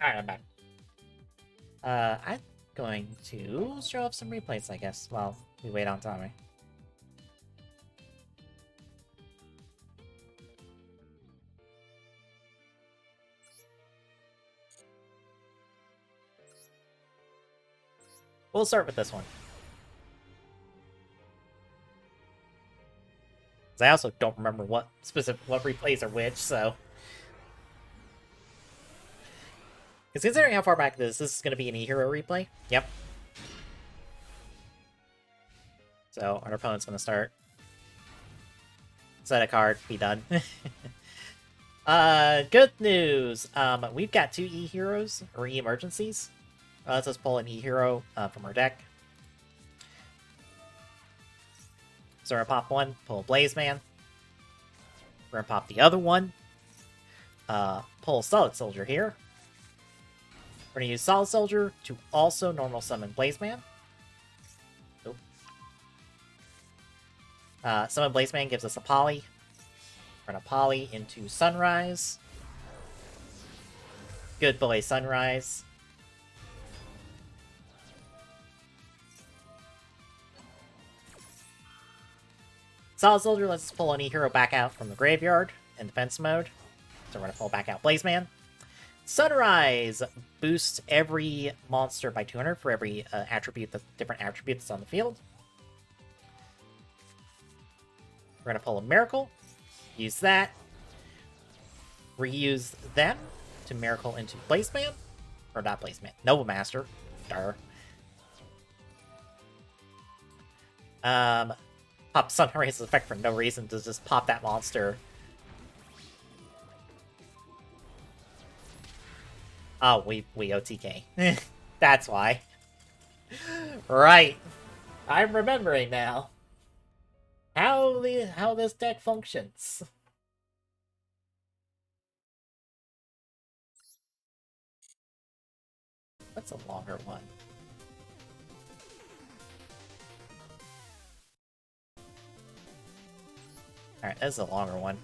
Alright, I'm back. I'm going to show up some replays, I guess, while we wait on Tommy. We'll start with this one. I also don't remember what replays are which, so. Because considering how far back this is going to be an E-Hero replay. Yep. So our opponent's going to start. Set a card, be done. Good news. We've got 2 E-Heroes, or E-Emergencies. Let's just pull an E-Hero from our deck. So we're gonna pop one, pull a Blaze Man. We're gonna pop the other one. Pull a Solid Soldier here. We're gonna use Solid Soldier to also normal summon Blaze Man. Summon Blaze Man gives us a Poly. We're gonna Poly into Sunrise. Good boy, Sunrise. Solid Soldier lets us pull an E-Hero back out from the graveyard in defense mode. So we're going to pull back out Blaze Man. Sunrise boosts every monster by 200 for every different attribute that's on the field. We're going to pull a Miracle. Use that. Reuse them to Miracle into Blaze Man. Or not Blaze Man. Nova Master. Dar. Pop Sunrise's effect for no reason to just pop that monster. Oh, we OTK. That's why. Right. I'm remembering now. How this deck functions. That's a longer one. Alright, that's a longer one.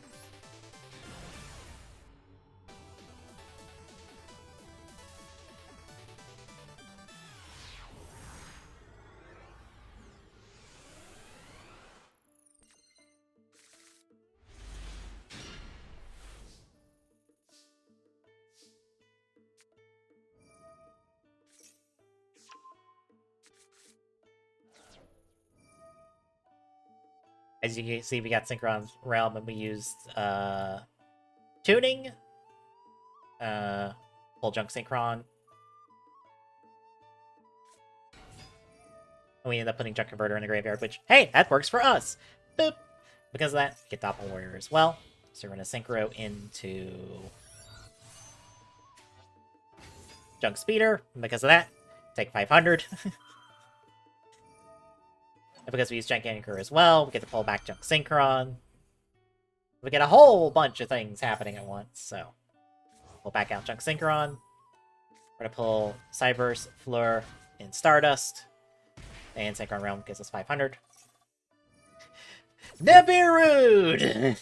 As you can see, we got Synchron Realm and we used Tuning, Full Junk Synchron. And we ended up putting Junk Converter in the graveyard, which, hey, that works for us! Boop! Because of that, get Doppel Warrior as well. So we're going to Synchro into Junk Speeder. And because of that, take 500. And because we use Junk Anchor as well, we get to pull back Junk Synchron. We get a whole bunch of things happening at once, so. We'll back out Junk Synchron. We're gonna pull Cyberse, Fleur, and Stardust. And Synchron Realm gives us 500. Nibirude!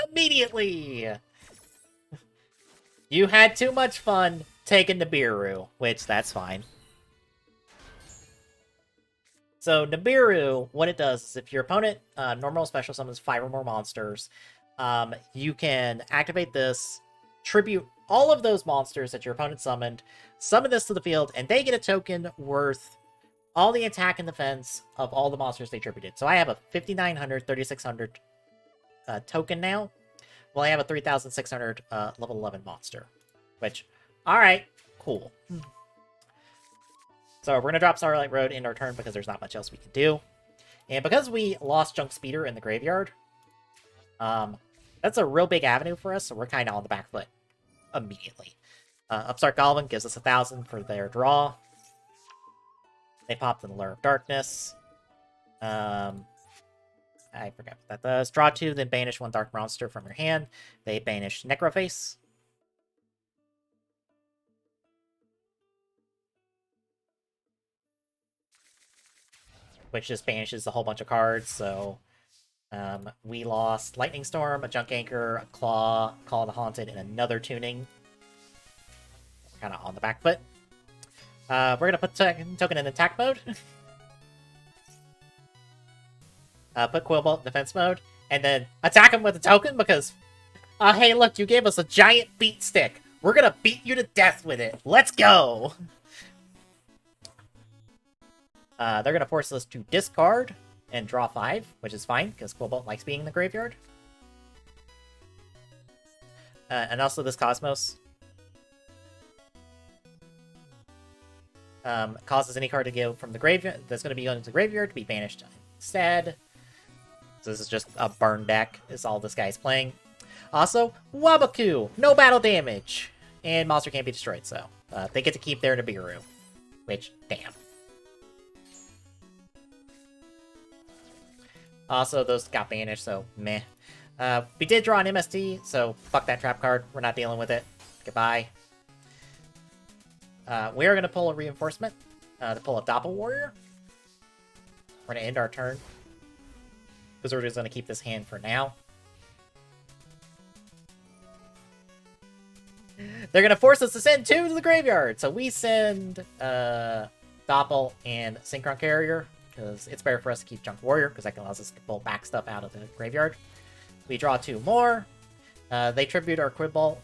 Immediately! You had too much fun taking Nibiru, which, that's fine. So Nibiru, what it does is if your opponent normal special summons 5 or more monsters, you can activate this, tribute all of those monsters that your opponent summoned, summon this to the field, and they get a token worth all the attack and defense of all the monsters they tributed. So I have a 5,900, 3,600 token now. Well, I have a 3,600 level 11 monster. Which, alright, cool. So we're going to drop Starlight Road in our turn because there's not much else we can do. And because we lost Junk Speeder in the graveyard, that's a real big avenue for us, so we're kind of on the back foot immediately. Upstart Goblin gives us 1,000 for their draw. They popped in the Lure of Darkness. I forgot what that does. Draw 2, then banish 1 dark monster from your hand. They banish Necroface. Which just banishes a whole bunch of cards, so we lost Lightning Storm, a Junk Anchor, a Claw, Call of the Haunted, and another Tuning. kind of on the back foot. We're going to put token in attack mode. Put Quillbolt in defense mode. And then attack him with a token because... hey, look, you gave us a giant beat stick. We're going to beat you to death with it. Let's go! They're going to force us to discard and draw 5, which is fine, because Quillbolt likes being in the graveyard. And also this Cosmos causes any card to go from the graveyard that's going to be going to the graveyard to be banished instead. So this is just a burn deck, is all this guy's playing. Also, Waboku! No battle damage! And monster can't be destroyed, so they get to keep their Nibiru. Which, damn. Also, those got banished, so meh. We did draw an MST, so fuck that trap card. We're not dealing with it. Goodbye. We are going to pull a reinforcement to pull a Doppel Warrior. We're going to end our turn. Because we're just going to keep this hand for now. They're going to force us to send 2 to the graveyard. So we send Doppel and Synchron Carrier. Because it's better for us to keep Junk Warrior. Because that allows us to pull back stuff out of the graveyard. We draw 2 more. They tribute our Quillbolt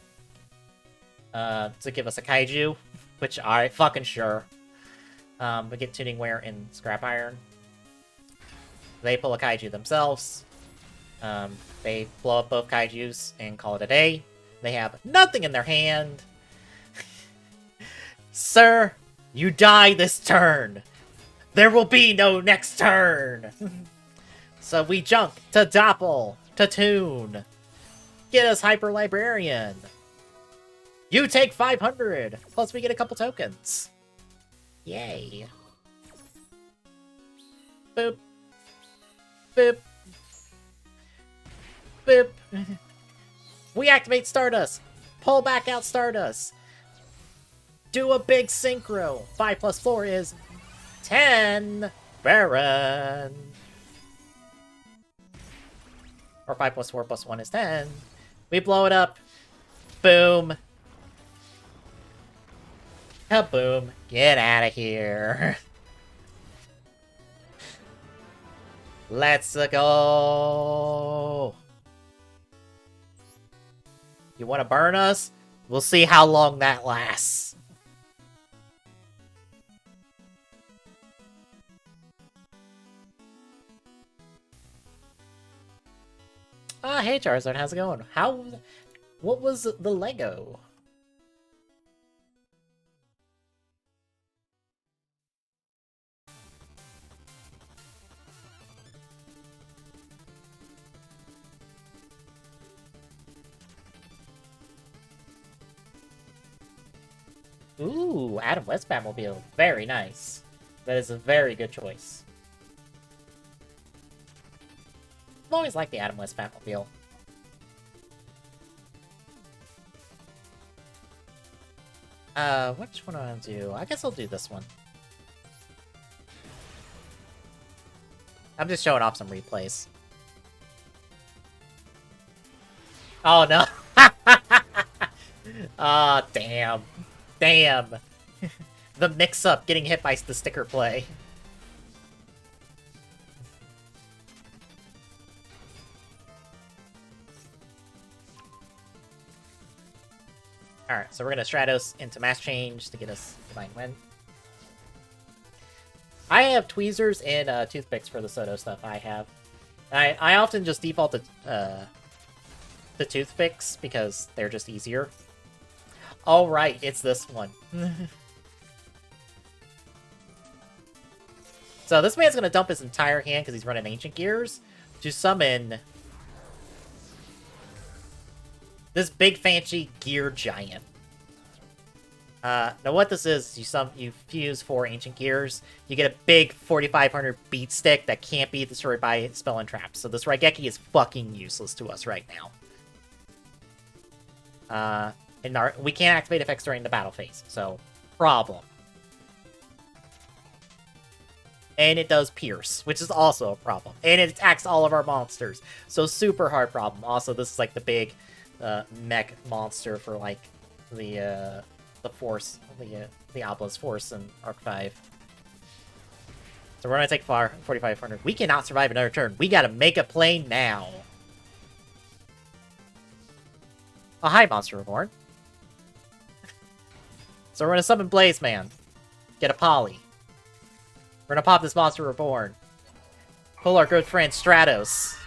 to give us a Kaiju. Which, alright, fucking sure. We get Tuning Wear and Scrap Iron. They pull a Kaiju themselves. They blow up both Kaijus and call it a day. They have nothing in their hand. Sir, you die this turn. There will be no next turn. So we junk to Doppel, to Tune. Get us Hyper Librarian. You take 500. Plus we get a couple tokens. Yay. Boop. Boop. Boop. We activate Stardust. Pull back out Stardust. Do a big synchro. 5 plus 4 is 10. Baron. Or 5 plus 4 plus 1 is 10. We blow it up. Boom. Kaboom. Get out of here. Let's go. You want to burn us? We'll see how long that lasts. Hey Charizard, how's it going? What was the Lego? Ooh, Adam West Batmobile. Very nice. That is a very good choice. I've always liked the Adam West Batmobile. Which one do I want to do? I guess I'll do this one. I'm just showing off some replays. Oh, no. Ah, damn. Damn. The mix-up getting hit by the sticker play. Alright, so we're gonna Stratos into Mass Change to get us Divine Wind. I have tweezers and toothpicks for the Soto stuff I have. I often just default to the toothpicks because they're just easier. Oh right, it's this one. So this man's gonna dump his entire hand because he's running Ancient Gears to summon this big fancy gear giant. Now what this is, you fuse 4 Ancient Gears, you get a big 4500 beat stick that can't be destroyed by spell and traps. So this Raigeki is fucking useless to us right now. And we can't activate effects during the battle phase, so problem. And it does Pierce, which is also a problem. And it attacks all of our monsters, so super hard problem. Also, this is like the big mech monster for like the force, the Obelisk force in Arc 5. So we're gonna take 4,500. We cannot survive another turn. We gotta make a play now. Oh, hi, Monster Reborn. So we're gonna summon Blaze Man. Get a Poly. We're gonna pop this Monster Reborn. Pull our good friend Stratos.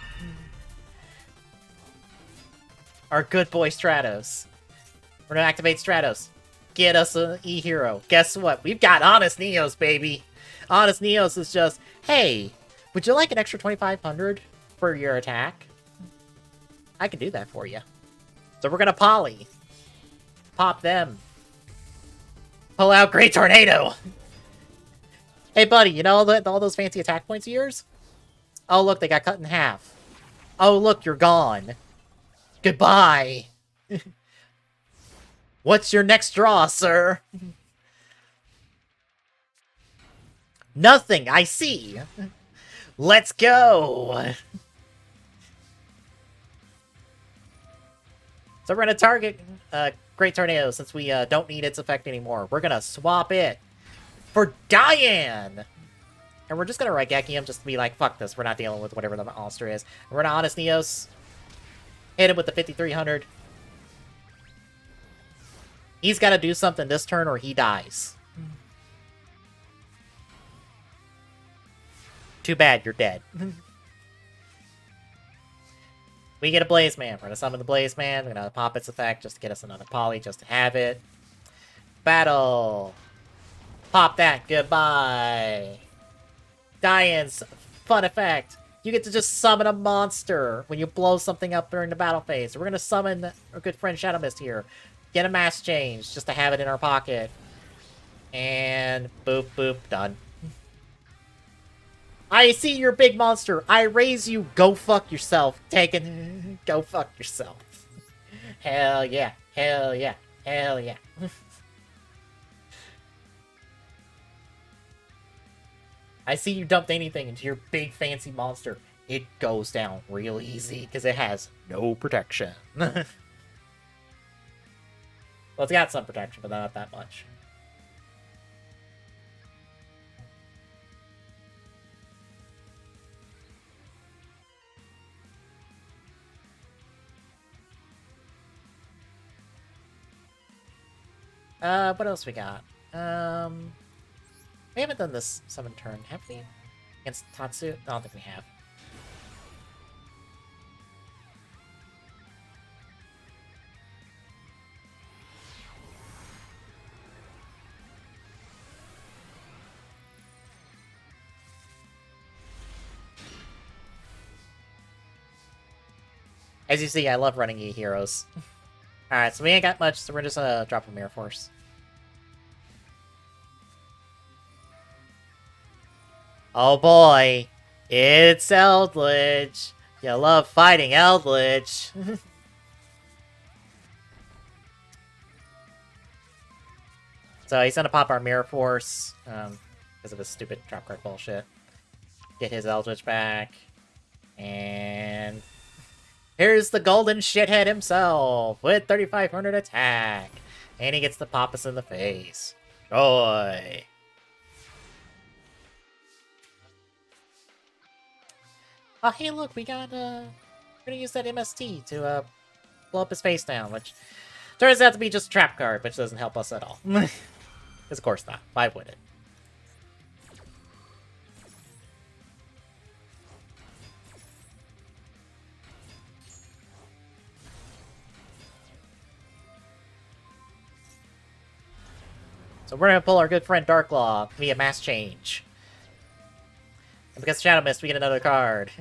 Our good boy Stratos. We're gonna activate Stratos. Get us an E-Hero. Guess what? We've got Honest Neos, baby! Honest Neos is just, hey, would you like an extra 2,500 for your attack? I can do that for you. So we're gonna Poly. Pop them. Pull out Great Tornado! Hey, buddy, you know all those fancy attack points of yours? Oh, look, they got cut in half. Oh, look, you're gone. Goodbye! What's your next draw, sir? Nothing, I see! Let's go! So we're gonna target Great Tornado since we don't need its effect anymore. We're gonna swap it for Diane! And we're just gonna Raigeki him just to be like, fuck this, we're not dealing with whatever the monster is. And we're gonna Honest Neos. Hit him with the 5,300. He's gotta do something this turn or he dies. Too bad, you're dead. We get a Blaze Man. We're gonna summon the Blaze Man. We're gonna pop its effect just to get us another Poly, just to have it. Battle! Pop that, goodbye! Diane's fun effect. You get to just summon a monster when you blow something up during the battle phase. So we're gonna summon our good friend Shadow Mist here. Get a mass change just to have it in our pocket. And boop, boop, done. I see your big monster. I raise you. Go fuck yourself. Taken. Go fuck yourself. Hell yeah. Hell yeah. Hell yeah. I see you dumped anything into your big fancy monster. It goes down real easy because it has no protection. Well, it's got some protection, but not that much. What else we got? We haven't done this summon turn, have we? Against Tatsu? I don't think we have. As you see, I love running E-Heroes. Alright, so we ain't got much, so we're just gonna drop a Mirror Force. Oh boy! It's Eldritch! You love fighting Eldritch! So he's gonna pop our Mirror Force, because of his stupid drop card bullshit. Get his Eldritch back. And here's the golden shithead himself with 3,500 attack. And he gets to pop us in the face. Joy! Oh, hey, look, we got, we're gonna use that MST to, blow up his face down, which turns out to be just a trap card, which doesn't help us at all. Because of course not. Why would it? So we're gonna pull our good friend Darklaw via Mass Change. And because Shadow Mist, we get another card.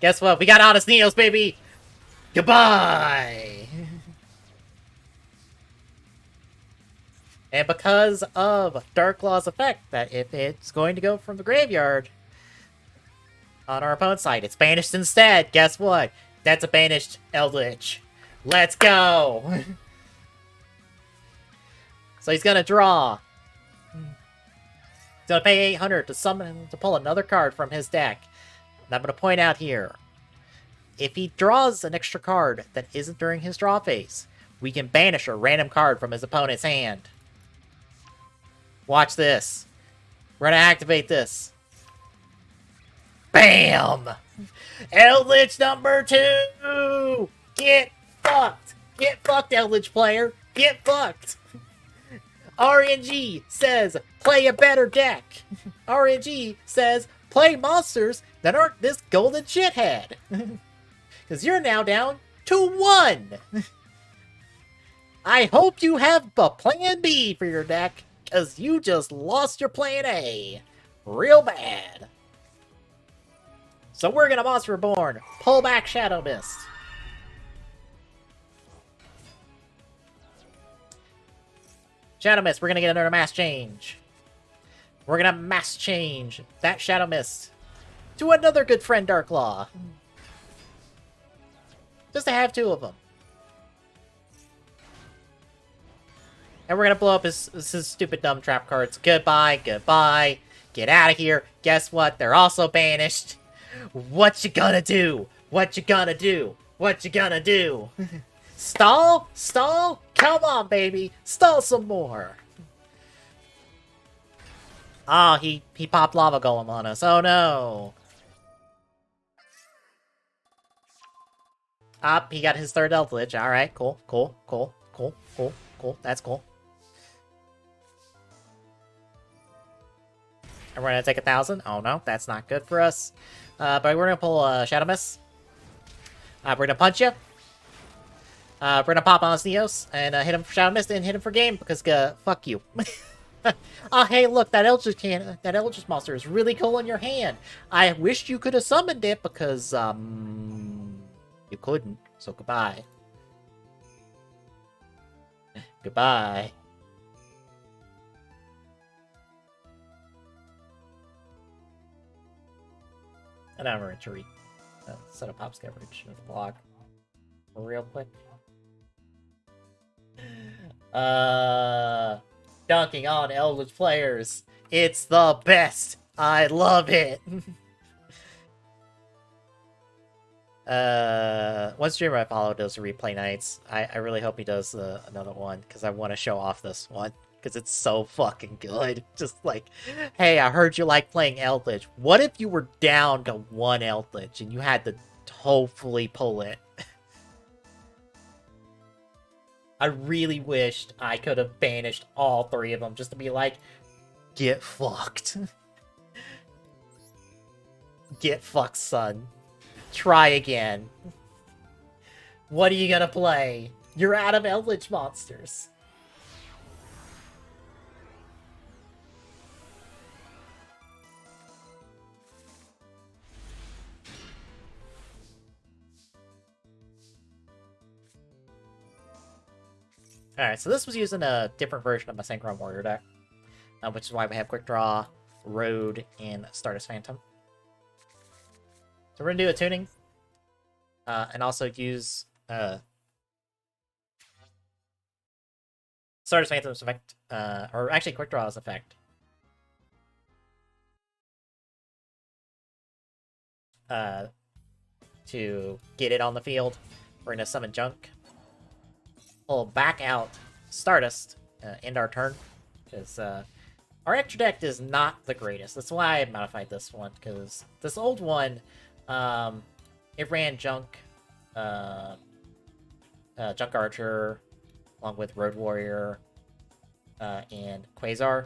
Guess what? We got Honest Neos, baby! Goodbye! And because of Darklaw's effect, that if it's going to go from the graveyard on our opponent's side, it's banished instead. Guess what? That's a banished Eldritch. Let's go! So he's gonna draw. He's gonna pay 800 to summon to pull another card from his deck. And I'm gonna point out here, if he draws an extra card that isn't during his draw phase, we can banish a random card from his opponent's hand. Watch this. We're gonna activate this. BAM! Eldritch number 2! Get fucked! Get fucked, Eldritch player! Get fucked! RNG says, play a better deck. RNG says, play monsters that aren't this golden shithead. Because you're now down to 1. I hope you have a plan B for your deck, because you just lost your plan A. Real bad. So we're gonna Monster Reborn. Pull back Shadow Mist. Shadow Mist, we're gonna get another mass change. We're gonna mass change that Shadow Mist to another good friend, Dark Claw. Just to have 2 of them. And we're gonna blow up his stupid dumb trap cards. Goodbye, goodbye. Get out of here. Guess what? They're also banished. What you gonna do? What you gonna do? What you gonna do? Stall? Stall? Come on, baby. Stall some more. Oh, he popped Lava Golem on us. Oh, no. He got his 3rd Eldritch. Alright, cool, cool, cool, cool, cool, cool. That's cool. And we're gonna take 1,000. Oh, no, that's not good for us. But we're gonna pull Shadow Mist. We're gonna punch you. We're gonna pop on his Neos and hit him for Shadow Mist and hit him for game because fuck you. Oh, hey, look, that Eldritch monster is really cool in your hand. I wish you could have summoned it because you couldn't. So goodbye. Goodbye. And now we're going to set up Pop's coverage with the block real quick. Dunking on Eldritch players. It's the best. I love it. One streamer I follow does replay nights. I really hope he does another one because I want to show off this one because it's so fucking good. Just like, hey, I heard you like playing Eldritch. What if you were down to 1 Eldritch and you had to hopefully pull it? I really wished I could have banished all 3 of them just to be like, get fucked. Get fucked, son. Try again. What are you gonna play? You're out of Eldritch monsters. Alright, so this was using a different version of my Synchron Warrior deck, which is why we have Quick Draw, Road, and Stardust Phantom. So we're going to do a tuning, and also use Stardust Phantom's effect, or actually Quick Draw's effect. To get it on the field, we're going to summon Junk. Pull back out Stardust, end our turn, because our extra deck is not the greatest. That's why I modified this one, because this old one, it ran Junk, Junk Archer, along with Road Warrior, and Quasar.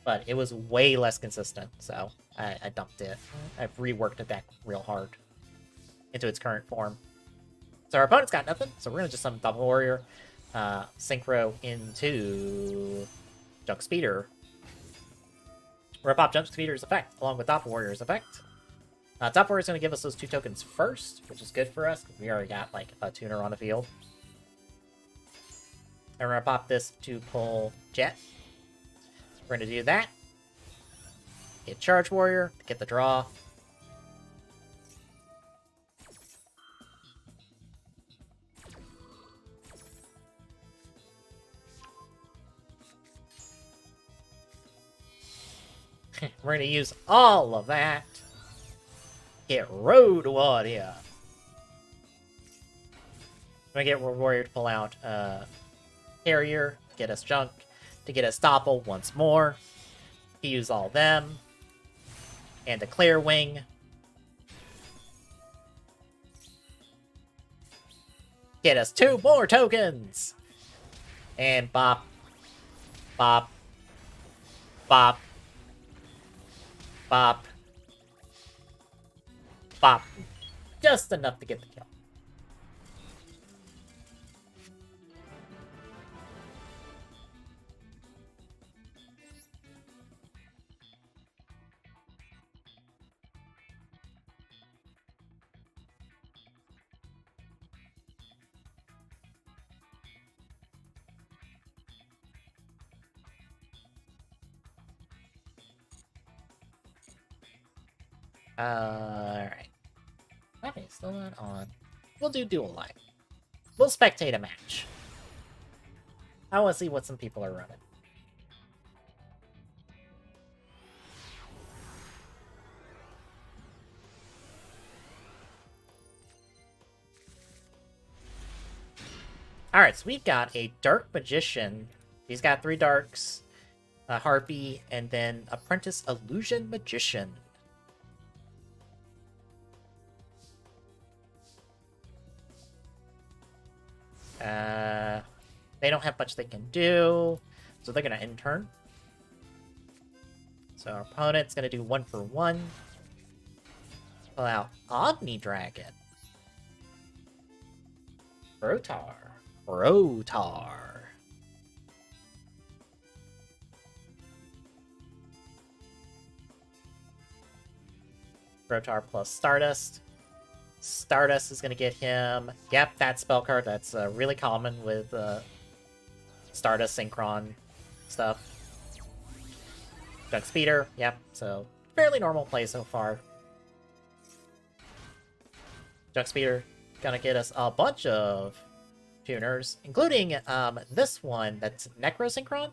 But it was way less consistent, so I dumped it. I've reworked the deck real hard into its current form. So our opponent's got nothing, so we're going to just summon Double Warrior, Synchro into Junk Speeder. We're going to pop Junk Speeder's effect, along with Doppel Warrior's effect. Doppel Warrior's going to give us those 2 tokens first, which is good for us, because we already got, like, a tuner on the field. And we're going to pop this to pull Jet. We're going to do that. Get Charge Warrior, get the draw. We're going to use all of that. Get Road Warrior. We get Warrior to pull out Carrier, get us Junk, to get us Doppel once more. He use all them. And a Clear Wing. Get us 2 more tokens! And bop. Bop. Bop. Bop. Bop. Just enough to get the kill. Alright. Okay, still not on. We'll do dual line. We'll spectate a match. I want to see what some people are running. Alright, so we've got a Dark Magician. He's got 3 Darks, a Harpy, and then Apprentice Illusion Magician. They don't have much they can do, so they're gonna end turn. So our opponent's gonna do 1 for 1. Pull out Omni Dragon. Brotar. Brotar plus Stardust. Stardust is going to get him... Yep, that spell card. That's really common with Stardust Synchron stuff. Junk Speeder. Yep, so fairly normal play so far. Junk Speeder gonna get us a bunch of tuners, including this one that's Necro Synchron.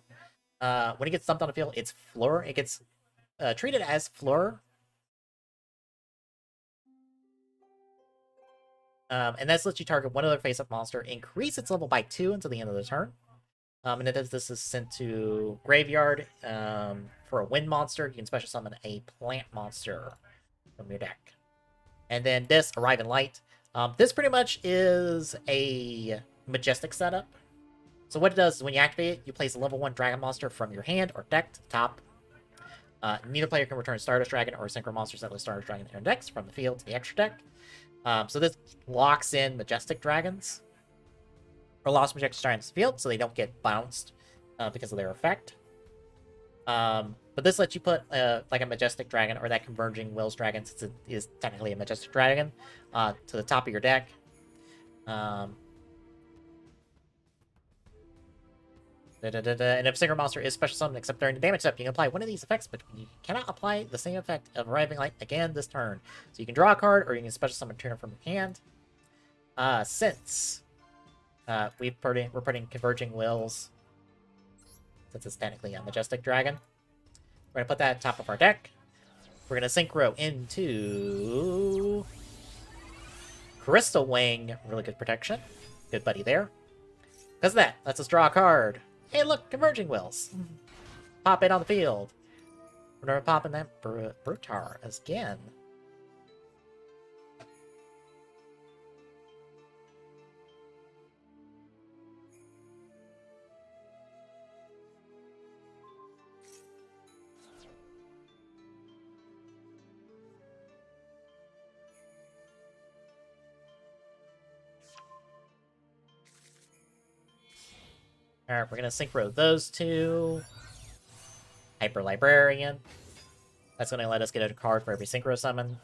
When it gets dumped on the field, it's Fleur. It gets treated as Fleur. And this lets you target one other face-up monster, increase its level by 2 until the end of the turn. And it does this is sent to Graveyard. For a wind monster, you can special summon a plant monster from your deck. And then this, Arrive in Light. This pretty much is a Majestic setup. So what it does is when you activate it, you place a level 1 Dragon monster from your hand or deck to the top. Neither player can return Stardust Dragon or Synchro monsters that list Stardust Dragon in their decks from the field to the extra deck. So this locks in Majestic Dragons. Or Lost Majestic Dragons to the field, so they don't get bounced because of their effect. But this lets you put like a Majestic Dragon or that Converging Wills Dragon, since it is technically a Majestic Dragon, to the top of your deck. And if a Synchro monster is special summoned except during the damage step, you can apply one of these effects, but you cannot apply the same effect of Arriving Light again this turn. So you can draw a card, or you can special summon a tuner from your hand. Since we're putting Converging Wills, since it's technically a Majestic Dragon, we're going to put that at the top of our deck. We're going to Synchro into Crystal Wing. Really good protection. Good buddy there. Because of that, lets us draw a card. Hey, look, Converging Wills. Pop it on the field. We're going to pop in that Brotar again. Alright, we're going to synchro those two. Hyper Librarian. That's going to let us get a card for every synchro summon.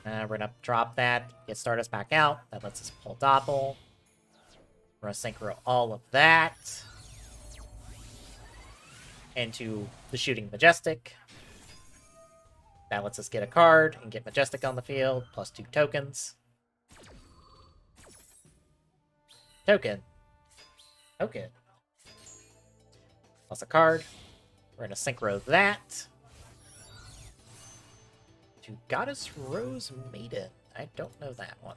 We're going to drop that, get Stardust back out. That lets us pull Doppel. We're going to synchro all of that into the Shooting Majestic. That lets us get a card and get Majestic on the field, plus 2 tokens. Token. Okay. Plus a card. We're going to synchro that to Goddess Rose Maiden. I don't know that one.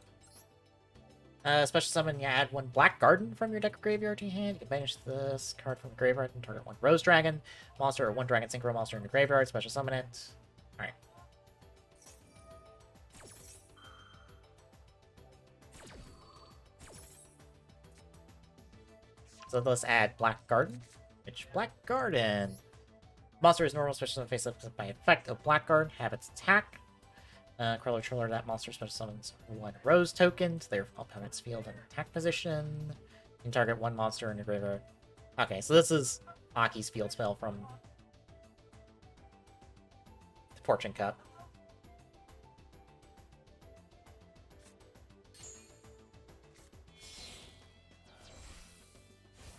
Special summon, you add 1 Black Garden from your deck or graveyard to your hand. You can banish this card from the graveyard and target 1 Rose Dragon monster or 1 Dragon Synchro monster in your graveyard. Special summon it. Alright. So let's add Black Garden. Which Black Garden? Monster is normal, special summon face up by effect of Black Garden. Have its attack. Crawler Triller, that monster special summons 1 Rose token to their opponent's field and attack position. You can target 1 monster in your graveyard. Okay, so this is Aki's field spell from the Fortune Cup.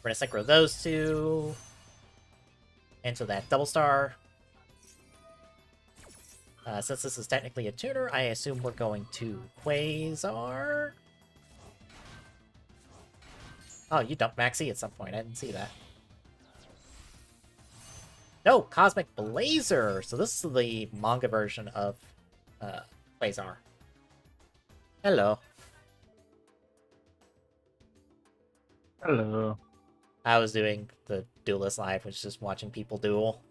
We're gonna synchro those 2 into that double star. Since this is technically a tuner, I assume we're going to Quasar. Oh, you dumped Maxi at some point. I didn't see that. No, Cosmic Blazer. So this is the manga version of Quasar. Hello. Hello. I was doing the Duelist Live, which is just watching people duel.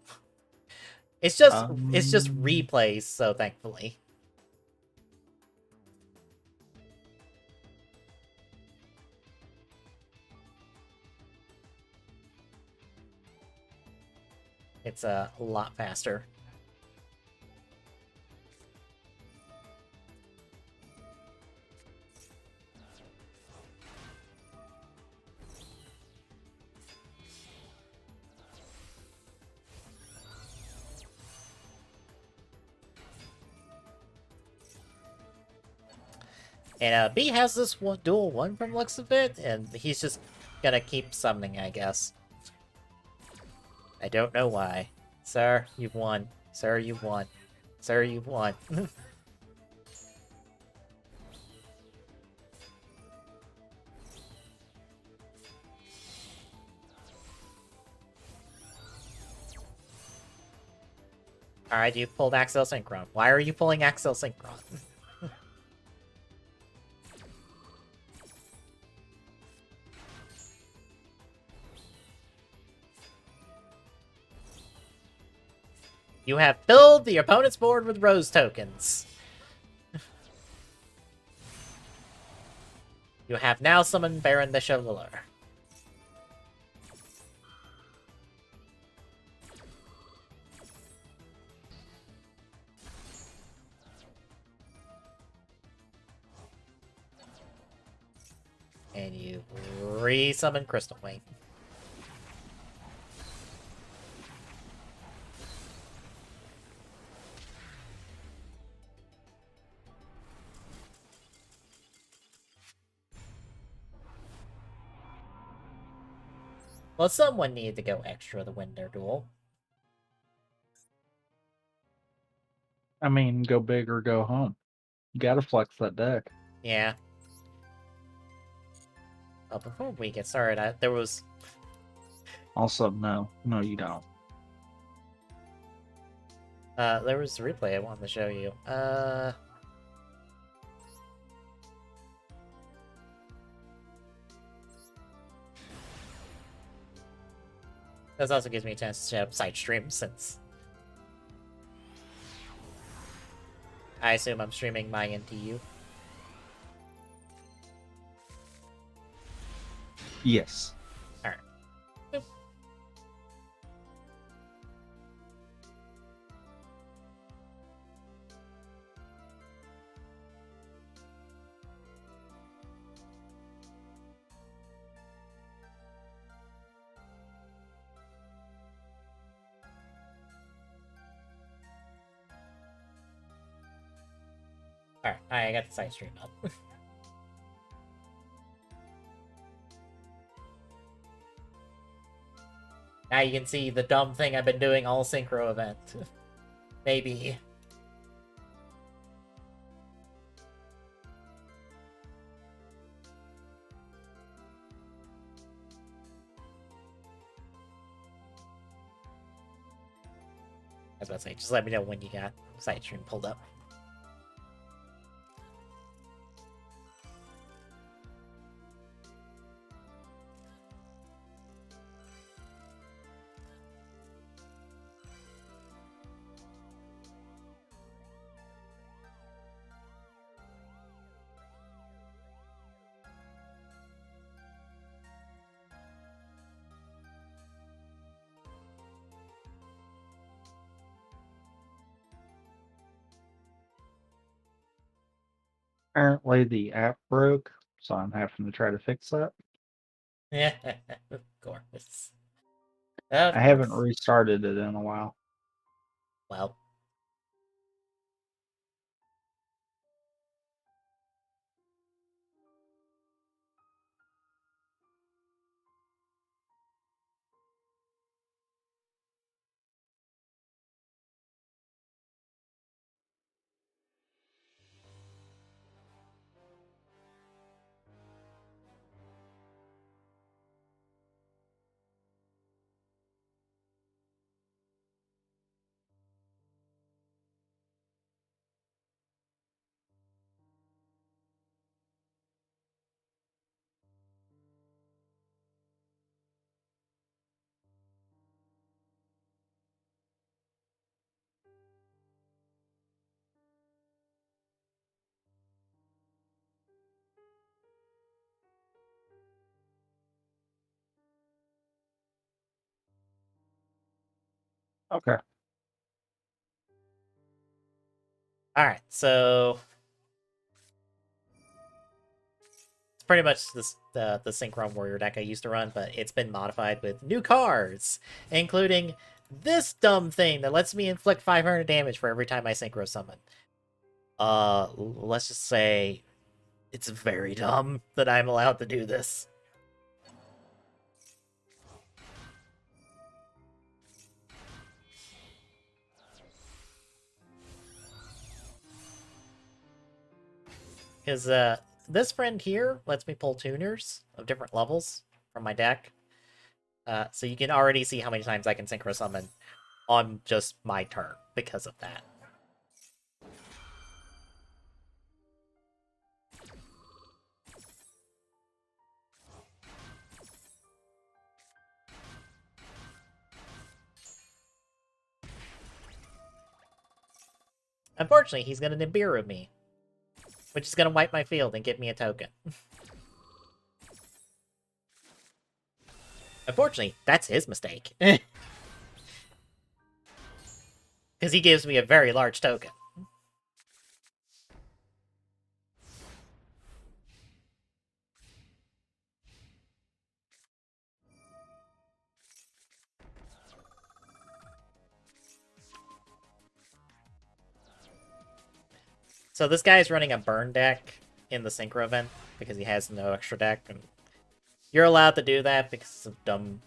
It's just replays, so thankfully. It's a lot faster. And B has this dual 1 from looks of it, and he's just gonna keep summoning, I guess. I don't know why. Sir, you've won. Sir, you've won. Sir, you've won. Alright, you pulled Axel Synchron. Why are you pulling Axel Synchron? You have filled the opponent's board with Rose tokens. You have now summoned Baron the Chevalier. And you re-summon Crystal Wing. Well, someone needed to go extra to win their duel. I mean, go big or go home. You gotta flex that deck. Yeah. Oh, before we get started, there was... Also, no, you don't. There was a replay I wanted to show you. This also gives me a chance to set up side stream since I assume I'm streaming my NTU. Yes. Alright. Boop. Alright, I got the side stream up. Now you can see the dumb thing I've been doing all synchro event. Maybe. I was about to say, just let me know when you got side stream pulled up. Apparently the app broke, so I'm having to try to fix that. Yeah, of course. I Of haven't course. restarted it in a while. Well, Okay. alright, so it's pretty much the Synchron Warrior deck I used to run, but it's been modified with new cards, including this dumb thing that lets me inflict 500 damage for every time I Synchro Summon. Let's just say it's very dumb that I'm allowed to do this. Because this friend here lets me pull tuners of different levels from my deck. So you can already see how many times I can Synchro Summon on just my turn because of that. Unfortunately, he's going to Nibiru me, which is going to wipe my field and give me a token. Unfortunately, that's his mistake. Because he gives me a very large token. So this guy is running a burn deck in the Synchro event because he has no extra deck, and you're allowed to do that because of dumb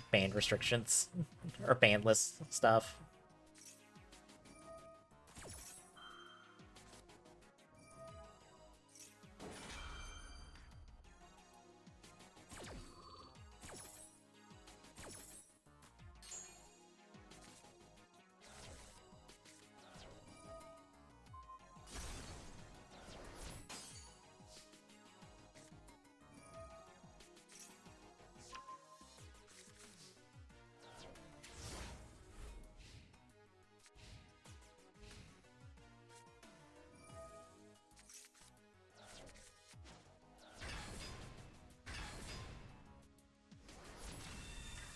band restrictions or bandless stuff.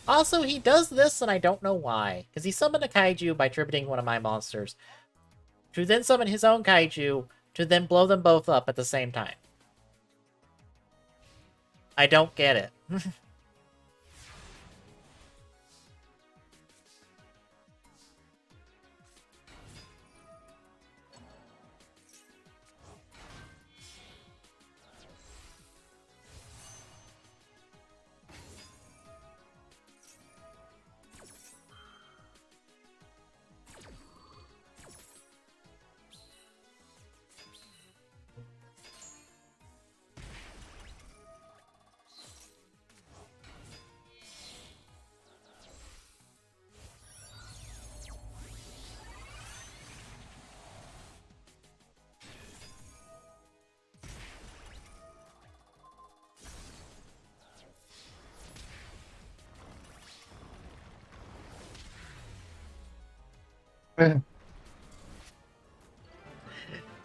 Also, he does this, and I don't know why. Because he summoned a kaiju by tributing one of my monsters, to then summon his own kaiju, to then blow them both up at the same time. I don't get it.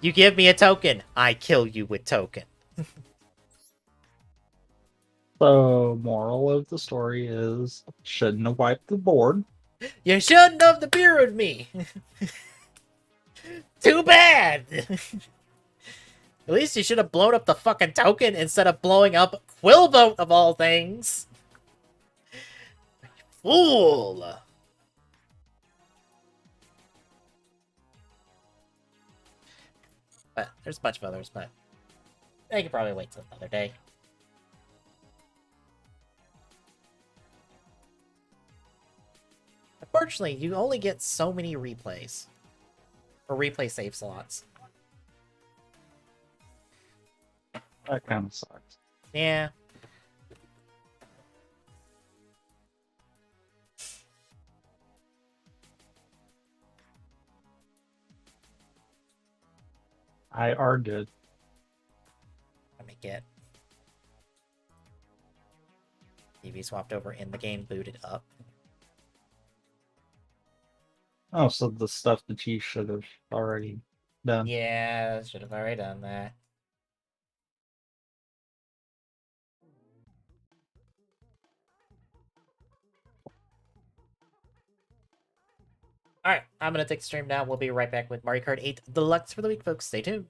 You give me a token, I kill you with token. So, moral of the story is shouldn't have wiped the board. You shouldn't have Nibiru'd me! Too bad! At least you should have blown up the fucking token instead of blowing up Quillboat of all things. Fool! But there's a bunch of others, but I could probably wait till another day. Unfortunately, you only get so many replays. Or replay save slots. That kind of sucks. Yeah. I are good. Let me get TV swapped over in the game, booted up. Oh, so the stuff that you should have already done. Yeah, should have already done that. Alright, I'm gonna take the stream now. We'll be right back with Mario Kart 8 Deluxe for the week, folks. Stay tuned.